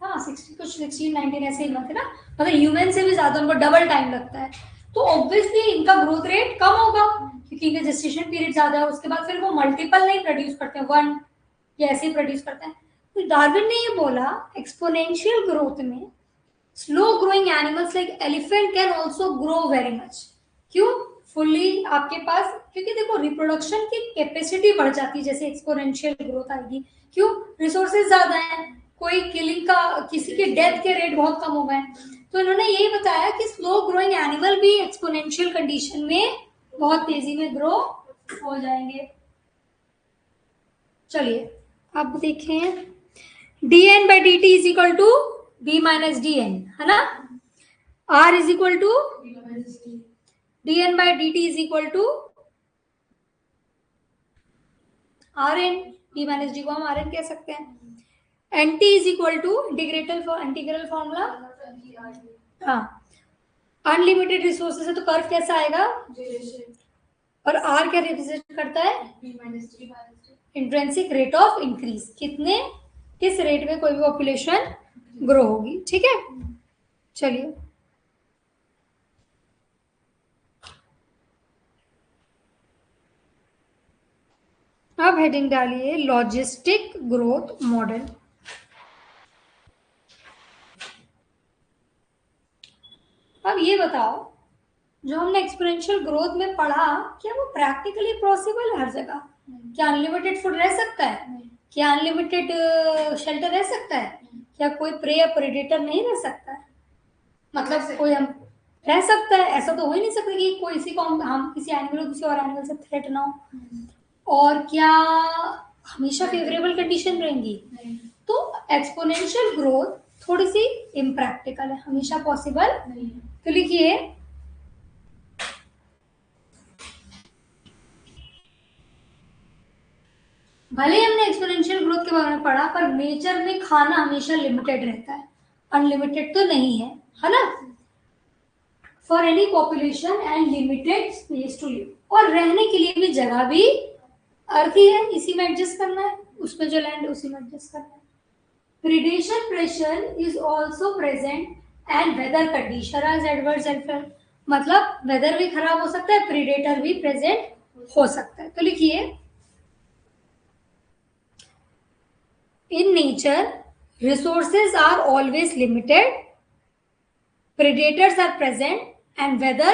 हाँ 60 कुछ 16 19 ऐसे ही मंथ है ना, मतलब ह्यूमन से भी ज्यादा उनको डबल टाइम लगता है। तो ऑब्वियसली इनका ग्रोथ रेट कम होगा क्योंकि इनका जेस्टेशन पीरियड ज्यादा है। उसके बाद फिर वो मल्टीपल नहीं प्रोड्यूस करते हैं, वन या ऐसे ही प्रोड्यूस करते हैं। तो डार्विन ने ये बोला एक्सपोनेंशियल ग्रोथ में slow growing animals like elephant can also grow very much. क्यों, फुल्ली आपके पास, क्योंकि देखो रिप्रोडक्शन की कैपेसिटी बढ़ जाती है जैसे एक्सपोनेंशियल ग्रोथ आएगी। क्यों, रिसोर्सेज ज्यादा है, कोई किलिंग का, किसी के डेथ के रेट बहुत कम हो गए। तो इन्होंने यही बताया कि स्लो ग्रोइंग एनिमल भी एक्सपोनेंशियल कंडीशन में बहुत तेजी में ग्रो हो जाएंगे। चलिए अब देखें, dn by dt is equal to b minus dn, है ना। r is equal to dn by dt is equal to rn, b minus d को हम rn कह सकते हैं। nt is equal to integral formula, हाँ अनलिमिटेड रिसोर्सेज है तो कर्व कैसा आएगा, और r क्या रिप्रेजेंट करता है, इंट्रिंसिक रेट ऑफ इंक्रीज, किस रेट में कोई भी पॉपुलेशन ग्रो होगी, ठीक है। चलिए अब हेडिंग डालिए लॉजिस्टिक ग्रोथ मॉडल। अब ये बताओ, जो हमने एक्सपोनेंशियल ग्रोथ में पढ़ा, क्या वो प्रैक्टिकली पॉसिबल है हर जगह? क्या अनलिमिटेड फूड रह सकता है? क्या अनलिमिटेड शेल्टर रह सकता है? क्या कोई प्रे या प्रेडेटर नहीं रह सकता है? मतलब कोई हम रह सकता है, ऐसा तो हो ही नहीं सकता कि कोई किसी को हम किसी एनिमल किसी और एनिमल से थ्रेट ना हो। और क्या हमेशा फेवरेबल कंडीशन रहेंगी? तो एक्सपोनेंशियल ग्रोथ थोड़ी सी इम्प्रैक्टिकल है, हमेशा पॉसिबल नहीं। तो लिखिए भले ही हमने एक्सपोनेंशियल ग्रोथ के बारे में पढ़ा, पर नेचर में खाना हमेशा लिमिटेड रहता है, अनलिमिटेड तो नहीं है, है ना। For any population and limited space to live, और रहने के लिए भी जगह भी अर्थ ही है, इसी में एडजस्ट करना है, उसमें जो लैंड उसी में एडजस्ट करना है। Predation pressure is also present and weather condition as adverse effect, मतलब वेदर भी खराब हो सकता है, प्रीडेटर भी प्रेजेंट हो सकता है। तो लिखिए in nature resources are always limited, predators are present, and weather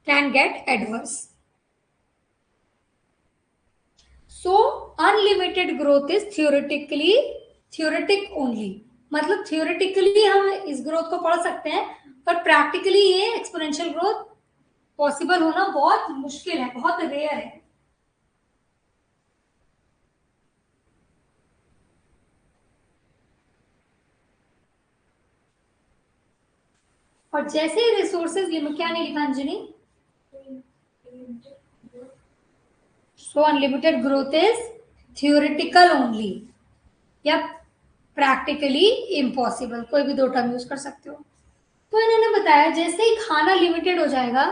can get adverse. So unlimited growth is theoretic only, मतलब theoretically हम इस ग्रोथ को पढ़ सकते हैं, पर प्रैक्टिकली ये एक्सपोनेंशियल ग्रोथ पॉसिबल होना बहुत मुश्किल है, बहुत रेयर है। और जैसे ही रिसोर्सेज लिमिट, क्या नहीं लिखा Anjani, so unlimited growth is theoretical only या प्रैक्टिकली इम्पॉसिबल, कोई भी दो टर्म यूज कर सकते हो। तो इन्होंने बताया जैसे ही खाना लिमिटेड हो जाएगा,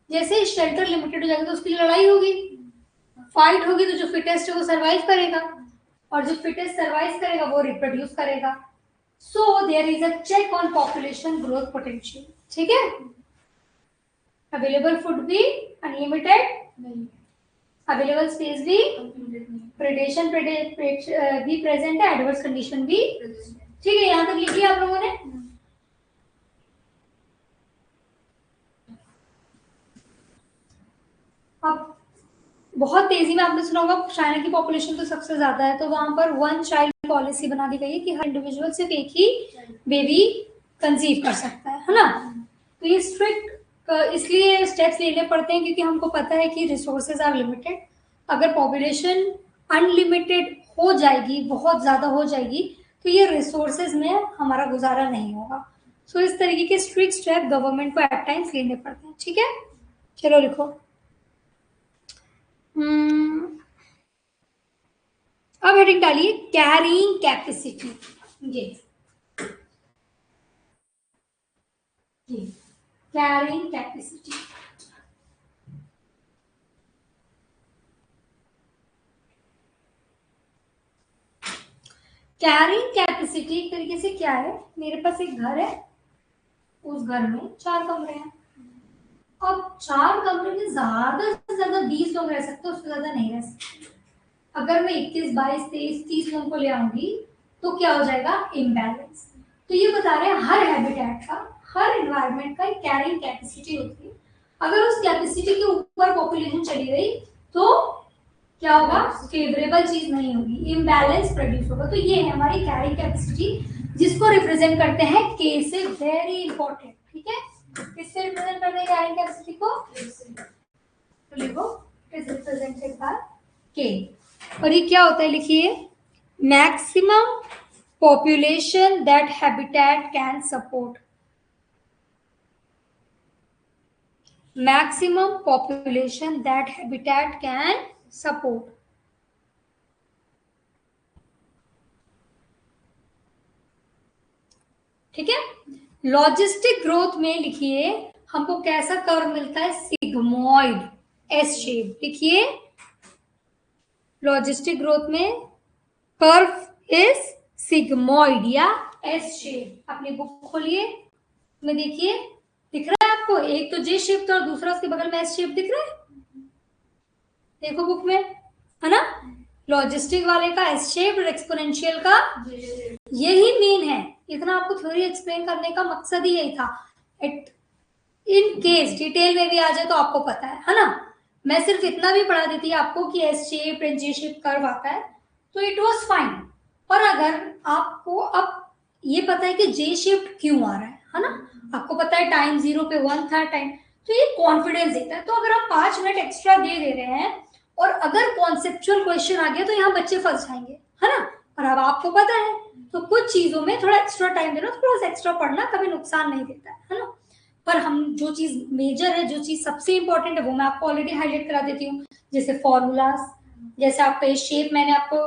जैसे ही शेल्टर लिमिटेड हो जाएगा, तो उसकी लड़ाई होगी, फाइट होगी, तो जो फिटेस्ट है वो सर्वाइव करेगा, और जो फिटेस्ट सर्वाइव करेगा वो रिप्रोड्यूस करेगा। So there is a check on population growth potential, ठीक है। अवेलेबल फूड भी अनलिमिटेड नहीं, अवेलेबल स्पेस भी, प्रेडेशन भी प्रेजेंट है, एडवर्स कंडीशन भी ठीक है, यहाँ तक लिख लिया आप लोगों ने? अब बहुत तेजी में आपने सुना होगा चाइना की पॉपुलेशन तो सबसे ज्यादा है, तो वहां पर वन चाइल्ड पॉलिसी बना दी गई है कि हर इंडिविजुअल सिर्फ एक ही बेबी कंसीव कर सकता है ना। तो ये स्ट्रिक्ट इसलिए स्टेप्स लेने पड़ते हैं क्योंकि हमको पता है कि रिसोर्सेज आर लिमिटेड। अगर पॉपुलेशन अनलिमिटेड हो जाएगी, बहुत ज्यादा हो जाएगी, तो ये रिसोर्सेज में हमारा गुजारा नहीं होगा। सो इस तरीके के स्ट्रिक्ट स्टेप गवर्नमेंट को एट टाइम्स लेने पड़ते हैं। ठीक है, चलो लिखो। अब हेडिंग डालिए कैरिंग कैपेसिटी। ये कैरिंग कैपेसिटी। कैरिंग कैपेसिटी एक तरीके से क्या है, मेरे पास एक घर है, उस घर में 4 कमरे हैं। अब 4 कमरे में ज्यादा से ज्यादा 20 लोग रह सकते हैं, उससे ज्यादा नहीं रह सकते। अगर मैं 21, 22, 23, 30 लोगों को ले आऊंगी तो क्या हो जाएगा, इम्बैलेंस। तो ये बता रहे हैं हर हैबिटेट का, हर एनवायरनमेंट का एक कैरिंग कैपेसिटी होती है। अगर उस कैपेसिटी के ऊपर पॉपुलेशन चली गई तो क्या होगा, फेवरेबल चीज नहीं होगी, इम्बैलेंस प्रोड्यूस होगा। तो ये है हमारी कैरिंग कैपेसिटी, जिसको रिप्रेजेंट करते हैं के से। वेरी इंपॉर्टेंट, ठीक है। किससे रिप्रेजेंट करते हैं कैरिंग कैपेसिटी को, तो लिखो इट इज रिप्रेजेंटेड बाय के। और ये क्या होता है, लिखिए maximum population that habitat can support. Maximum population that habitat can support. ठीक है। लॉजिस्टिक ग्रोथ में लिखिए हमको कैसा कर्व मिलता है, सिग्मोइड, एस शेप। लिखिए लॉजिस्टिक ग्रोथ में कर्व इज सिग्मोइड या एस शेप। अपनी बुक खोलिए, में देखिए दिख रहा है आपको, एक तो जे शेप था और दूसरा उसके बगल में एस शेप दिख रहा है, देखो बुक में, है ना। लॉजिस्टिक वाले का एस शेप और एक्सपोनेंशियल का यही मेन है। इतना आपको थ्योरी एक्सप्लेन करने का मकसद ही यही था। इन केस डिटेल में भी आ जाए तो आपको पता है ना। मैं सिर्फ इतना भी पढ़ा देती आपको कि S shape and J shape curve आता है तो इट वाज फाइन। और अगर आपको अब ये पता है कि जे शेप क्यों आ रहा है ना, आपको पता है टाइम 0 पे 1 था टाइम, तो ये कॉन्फिडेंस देता है। तो अगर आप 5 मिनट एक्स्ट्रा दे रहे हैं और अगर कॉन्सेप्चुअल क्वेश्चन आ गया तो यहाँ बच्चे फंस जाएंगे, है ना। और अब आपको पता है तो कुछ चीजों में थोड़ा एक्स्ट्रा टाइम देना, थोड़ा सा एक्स्ट्रा पढ़ना कभी नुकसान नहीं देता है ना। पर हम जो चीज मेजर है, जो चीज सबसे इंपॉर्टेंट है, वो मैं आपको ऑलरेडी हाईलाइट करा देती हूँ। जैसे फॉर्मूलाज, जैसे आपका शेप मैंने आपको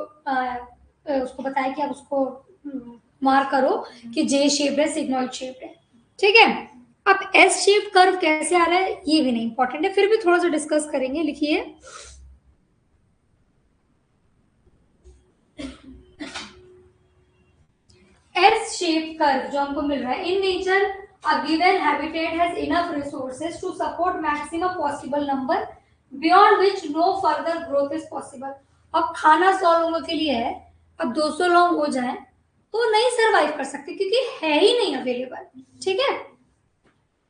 उसको बताया कि आप उसको मार्क करो कि जे शेप है, सिग्मॉइड शेप है, ठीक है। अब एस शेप कर्व कैसे आ रहा है ये भी नहीं इंपॉर्टेंट है, फिर भी थोड़ा सा डिस्कस करेंगे। लिखिए एस शेप कर्व जो हमको मिल रहा है, in nature a given habitat has enough resources to support maximum possible number beyond which no further growth is possible। अब खाना 100 लोगों के लिए है, अब 200 लोग हो जाएं तो नहीं सरवाइव कर सकते क्योंकि है ही नहीं अवेलेबल, ठीक है।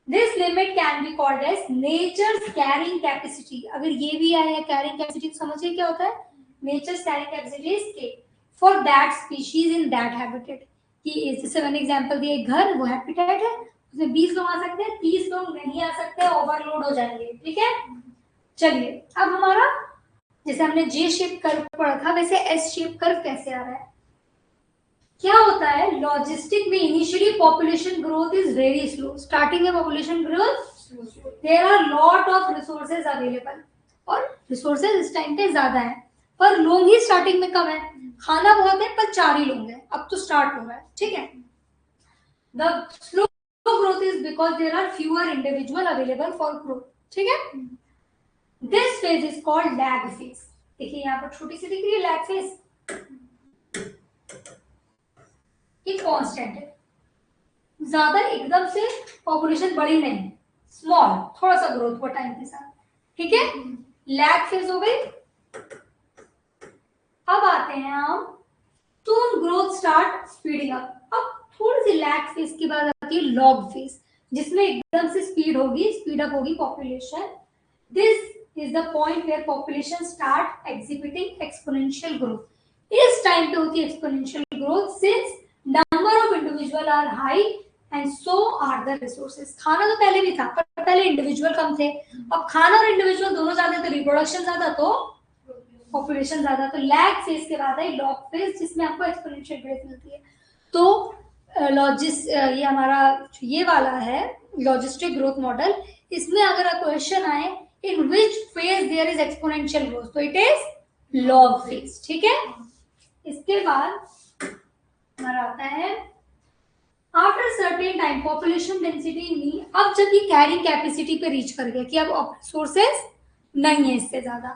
This limit can be called as nature's carrying capacity. अगर ये भी आया कैरिंग कैपेसिटी तो समझिए क्या होता है, नेचर्स कैरिंग कैपेसिटी इज के for that species in that habitat. कि जैसे मैंने एग्जांपल दिया, एक घर वो हैबिटेट है, उसमें 20 लोग आ सकते हैं, 30 लोग नहीं आ सकते, ओवरलोड हो जाएंगे, ठीक है। चलिए अब हमारा जैसे हमने जे शेप कर्व पढ़ा था वैसे एस शेप कर्व कैसे आ रहा है। क्या होता है, लॉजिस्टिक में initially population growth is very slow. Starting में population growth, there are lot of resources available और रिसोर्सेज इस टाइम पे ज्यादा है, पर लोग ही स्टार्टिंग में कम है। खाना बहुत है पर 4 ही लोग हैं, अब तो स्टार्ट हो रहा है, ठीक है। The slow growth is because there are fewer individual available for growth, ठीक है। this phase is called lag phase। देखिए यहाँ पर छोटी सी दिख रही है lag phase, ये कांस्टेंट है, ज्यादा एकदम से पॉपुलेशन बढ़ी नहीं, स्मॉल थोड़ा सा ग्रोथ हुआ टाइम के साथ, ठीक है। लैग फेज हो गई। अब आते हैं हम soon growth start speeding up. अब थोड़ी सी लैग फेज की बात आती है लॉग फेज, जिसमें एकदम से स्पीड अप होगी population. This is the point where population start exhibiting exponential growth. इस टाइम पे होती है exponential growth since number of individual are high and so are the resources. खाना तो पहले भी था, पर पहले इंडिविजुअल कम थे. अब खाना और इंडिविजुअल दोनों ज्यादा, तो रिप्रोडक्शन ज्यादा, तो पॉपुलेशन ज्यादा. तो लैग फेज के बाद है लॉग फेज, जिसमें आपको एक्सपोनेंशियल ग्रोथ मिलती है. तो ये हमारा ये वाला है लॉजिस्टिक ग्रोथ मॉडल. इसमें अगर क्वेश्चन आए in which phase there is exponential growth, तो इट इज लॉग फेज. ठीक है. इसके बाद हमारा आता है after certain time population density mean. अब जब ये कैरिंग कैपेसिटी पे रीच कर गया कि अब रिसोर्सेस नहीं है इससे ज्यादा,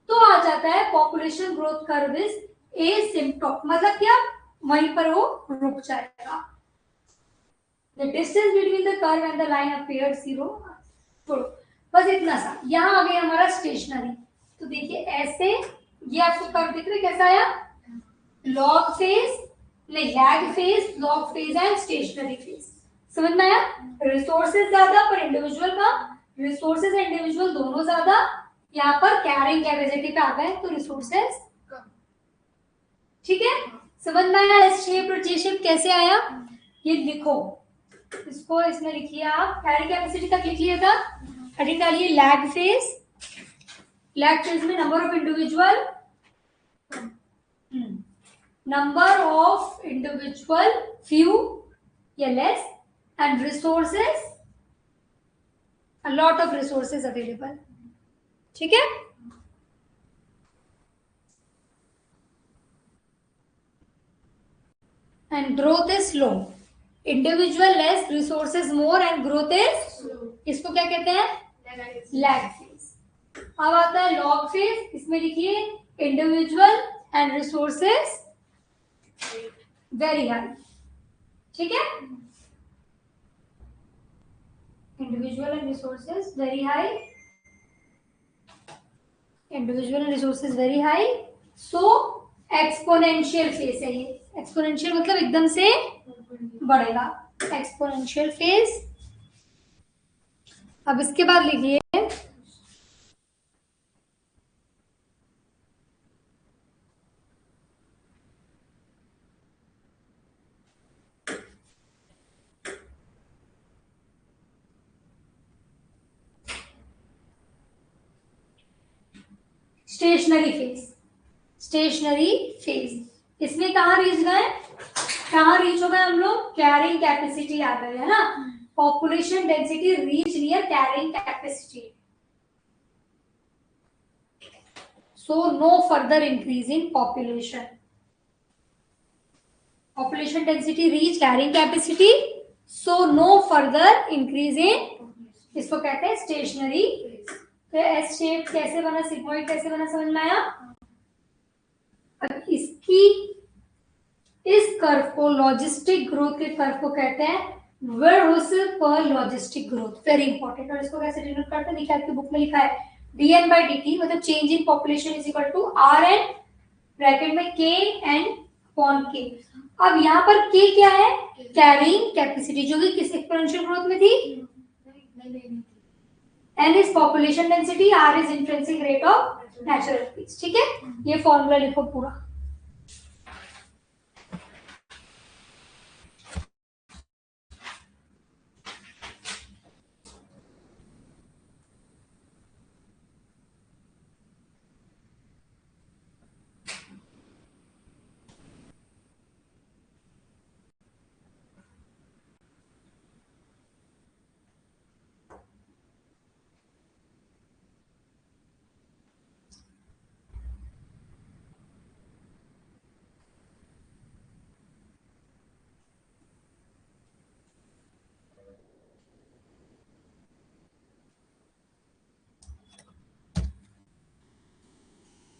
तो आ जाता है population growth curve is asymptote. मतलब क्या, वहीं पर वो रुक जाएगा. The distance between the curve and the line appears zero. छोड़ो, बस इतना सा. यहाँ आ गया हमारा स्टेशनरी. तो देखिए ऐसे ये आपको कर्व दिख रहा है कैसा आया, log phase, lag phase, log phase and stationary phase. समझ में आया. रिसोर्सेज ज्यादा पर इंडिविजुअल का, रिसोर्सेज एंड इंडिविजुअल दोनों ज्यादा. यहाँ पर कैरिंग कैपेसिटी पे आ गए तो रिसोर्सेज. ठीक है. समझ में आया एस शेप और जे शेप कैसे आया. ये लिखो, इसको इसमें लिखिए आप. कैरिंग कैपेसिटी तक लिख लिया था. हेडिंग डालिए लैग फेज. लैग फेज में number of individual, number of individual few या less and resources, a lot of resources available. ठीक है. And growth is slow. Individual less, resources more and growth is, इसको क्या कहते हैं, lag phase. अब आता है लॉग फेज. इसमें लिखिए individual and resources very high. ठीक है. Individual and resources very high, individual and resources very high. So exponential phase है ये. एक्सपोनेंशियल मतलब एकदम से बढ़ेगा. Exponential phase. अब इसके बाद लिखिए स्टेशनरी फेज. स्टेशनरी फेज इसमें कहाँ रीच गए, कहाँ रीच हो गए हम लोग, कैरिंग कैपेसिटी आ गए है ना. Population density reach near carrying capacity. So no further increase in population. Population density reach carrying capacity, so no further increase in, इसको कहते हैं स्टेशनरी. तो एस शेप कैसे बना, सिग्मोइड कैसे बना, समझ में आया. अब इसकी, इस कर्व को, लॉजिस्टिक ग्रोथ के कर्व को कहते हैं वर्होस पर लॉजिस्टिक ग्रोथ. Very important. और इसको कैसे डिनोट करते हैं, देखिए आपकी बुक में लिखा है dn by dt, मतलब change in population is equal to r n bracket में k एन अपॉन k. अब यहाँ पर k क्या है, कैरिंग कैपेसिटी, जो कि किस एक्सपोनेंशियल ग्रोथ में थी, n is population density, r is intrinsic rate of natural increase. ठीक है. ये फॉर्मूला लिखो पूरा.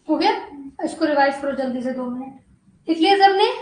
हो गया. इसको रिवाइज करो जल्दी से, 2 मिनट. लिख लिया सबने.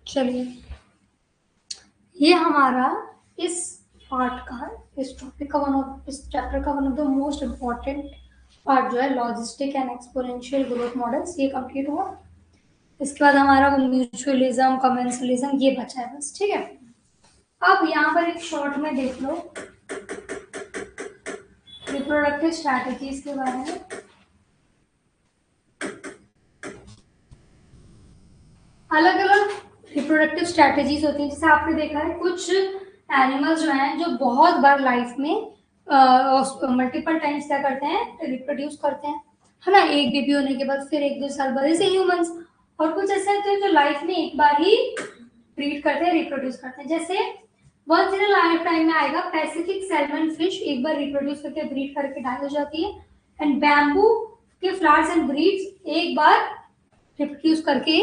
चलिए, ये हमारा इस पार्ट का, इस टॉपिक का इस चैप्टर का one of the most important part जो है logistic and exponential growth models, ये कंप्लीट हुआ। इसके बाद हमारा वो म्यूचुअलिज्म, कमेंसलिज्म, ये बचा है बस। ठीक है, अब यहाँ पर एक शॉर्ट में देख लो रिप्रोडक्टिव स्ट्रैटेजीज के बारे में। अलग अलग रिप्रोडक्टिव स्ट्रैटेजीज होती है, जैसे आपने देखा है कुछ एनिमल्स जो हैं जो बहुत बार लाइफ में मल्टीपल टाइम्स क्या करते हैं, रिप्रोड्यूस करते हैं, है ना, एक बेबी होने के बाद फिर एक दो साल बाद, जैसे ह्यूमंस। और कुछ ऐसे होते हैं जो लाइफ में एक बार ही ब्रीड करते हैं, रिप्रोड्यूस करते हैं। जैसे वंस इन लाइफ टाइम में आएगा पैसिफिक सैल्मन फिश, एक बार रिप्रोड्यूस करके ब्रीड करके डाई हो जाती है। एंड बैम्बू के फ्लावर्स एंड ब्रीड्स एक बार रिप्रोड्यूस करके,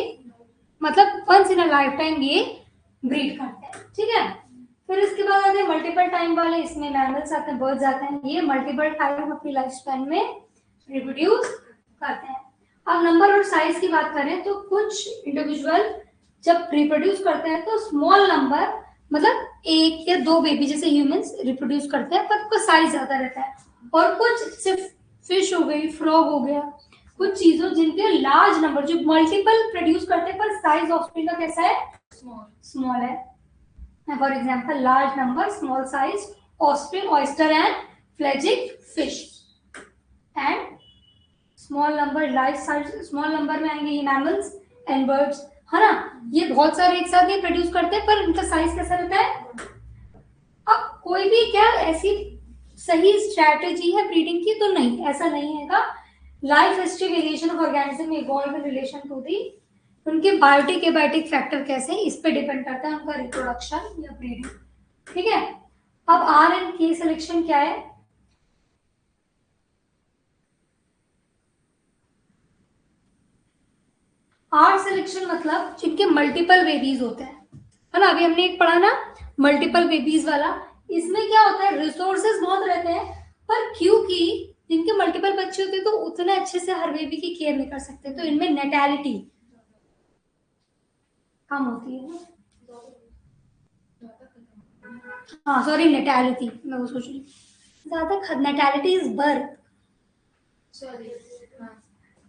मतलब once in a life time ये ब्रीड करते हैं। ठीक है, फिर इसके बाद आते हैं मल्टीपल टाइम वाले, इसमें मैमल्स आते हैं, बर्ड्स आते हैं, ये मल्टीपल टाइम अपनी लाइफ स्पैन में रिप्रोड्यूस करते हैं। अब नंबर और साइज की बात करें तो कुछ इंडिविजुअल जब रिप्रोड्यूस करते हैं तो स्मॉल नंबर, मतलब एक या दो बेबी जैसे ह्यूमंस रिप्रोड्यूस करते हैं, पर उनका साइज ज्यादा रहता है। और कुछ सिर्फ फिश हो गई, फ्रॉग हो गया, कुछ चीजों जिनके लार्ज नंबर जो मल्टीपल प्रोड्यूस करते हैं पर साइज ऑफस्प्रिंग का कैसा है, स्मॉल है। For example large number small size offspring, oyster and pelagic fish. And small number large size, small number में आएंगे ये मैमल्स एंड बर्ड्स, है ना। ये बहुत सारे एक साथ ये प्रोड्यूस करते हैं पर इनका साइज कैसा रहता है। अब कोई भी क्या ऐसी सही स्ट्रैटेजी है ब्रीडिंग की तो नहीं, ऐसा नहीं है। Life history variation of organism evolve in relation to the, उनके बायोटिक एबायोटिक फैक्टर कैसे हैं इस पे डिपेंड करता है उनका रिप्रोडक्शन या ब्रीडिंग। ठीक है, अब आर एंड के सिलेक्शन क्या है। आर सिलेक्शन मतलब जिनके मल्टीपल बेबीज होते हैं, है ना, अभी हमने एक पढ़ा ना मल्टीपल बेबीज वाला। इसमें क्या होता है, रिसोर्सेज बहुत रहते हैं, पर क्योंकि जिनके मल्टीपल बच्चे होते हैं तो उतने अच्छे से हर बेबी की केयर नहीं कर सकते, तो इनमें नेटैलिटी कम होती है ना। हाँ सॉरी, नेटैलिटी मैं वो सोच रही हूँ, ज्यादा नेटैलिटी इज बर्थ, सॉरी।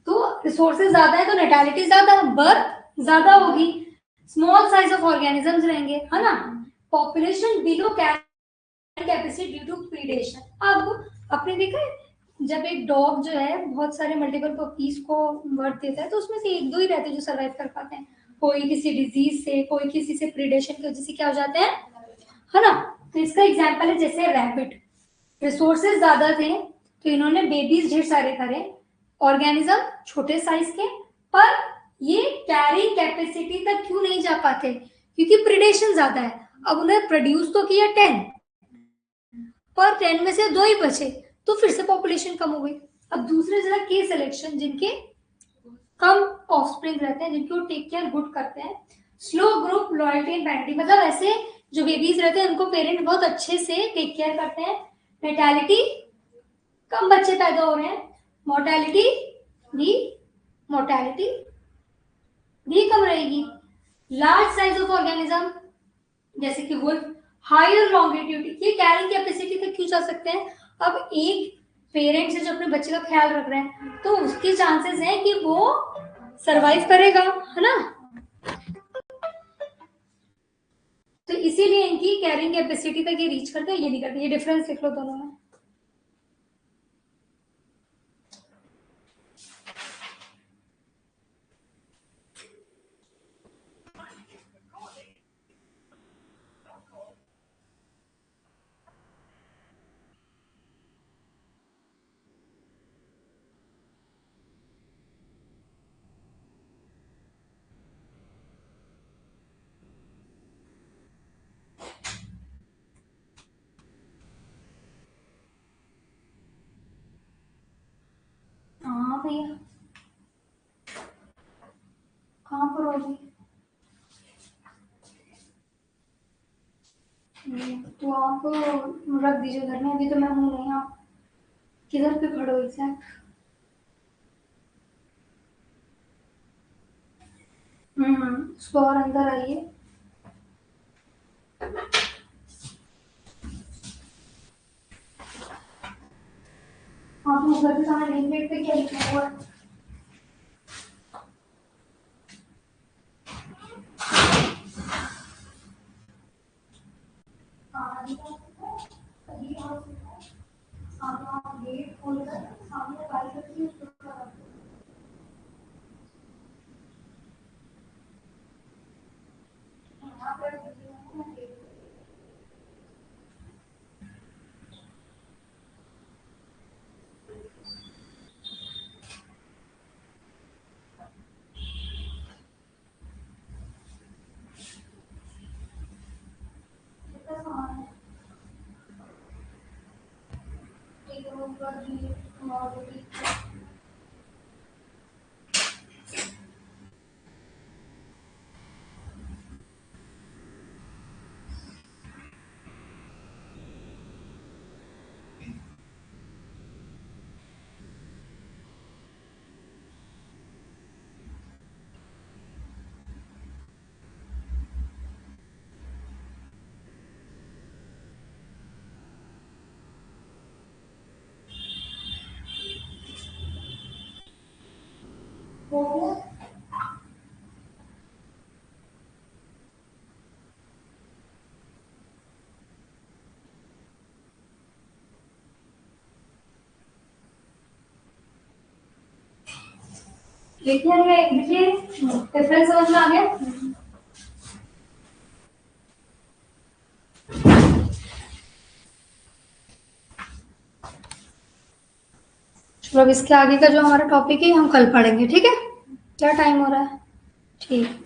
तो रिसोर्सेज ज्यादा है तो नेटैलिटी ज्यादा, बर्थ ज्यादा होगी, स्मॉल साइज ऑफ ऑर्गेनिजम्स रहेंगे, है ना। Population below capacity due to predation. अब आपने देखा है जब एक डॉग जो है बहुत सारे मल्टीपल पपीज को बर्थ देता है तो उसमें से एक दो ही रहते हैं जो सर्वाइव कर पाते हैं, कोई किसी डिजीज से, कोई किसी से प्रीडेशन की वजह से क्या हो जाते हैं, है ना। तो इसका एग्जाम्पल है जैसे रैबिट, रिसोर्सेज ज्यादा थे तो इन्होंने बेबीज ढेर सारे करे, ऑर्गेनिज्म छोटे साइज के, पर ये कैरिंग कैपेसिटी तक क्यों नहीं जा पाते, क्योंकि प्रीडेशन ज्यादा है। अब उन्हें प्रोड्यूस तो किया 10, पर 10 में से दो ही बचे, तो फिर से पॉपुलेशन कम हो गई। अब दूसरे जगह के सिलेक्शन, जिनके कम ऑफस्प्रिंग रहते हैं, जिनको टेक केयर गुड करते हैं, slow group loyalty and parity, मतलब ऐसे जो बेबीज रहते हैं उनको पेरेंट बहुत अच्छे से टेक केयर करते हैं, मेटालिटी कम बच्चे पैदा हो रहे हैं, मोर्टेलिटी भी, मोर्टेलिटी भी कम रहेगी। लार्ज साइज ऑफ ऑर्गेनिज्म जैसे कि वुल्फ, हायर लॉन्गिट्यूड, ये कैरिंग कैपेसिटी तक क्यों जा सकते हैं। अब एक पेरेंट्स है जो अपने बच्चे का ख्याल रख रहे हैं तो उसके चांसेस हैं कि वो सरवाइव करेगा, है ना। तो इसीलिए इनकी कैरिंग कैपेसिटी तक ये रीच करते हैं, ये नहीं करते। ये डिफरेंस देख लो दोनों में। हाँ भैया, कहाँ पर हो गई। तो आप रख दीजिए घर में, अभी तो मैं हूँ नहीं। आप किधर पे खड़े हो एग्जैक्ट। उसको और अंदर आइए। आप ऊपर के सामने नेम प्लेट पे क्या लिखा हुआ है? गेट खोलकर सामने बाइक रखी है, उसको खड़ा कर दो। यहाँ पर कितना सामान है? एक रूम पर भी और हो गया। देखिए डिफरेंस समझ में आ गया। चलो अब इसके आगे का जो हमारा टॉपिक है हम कल पढ़ेंगे, ठीक है? क्या टाइम हो रहा है? ठीक।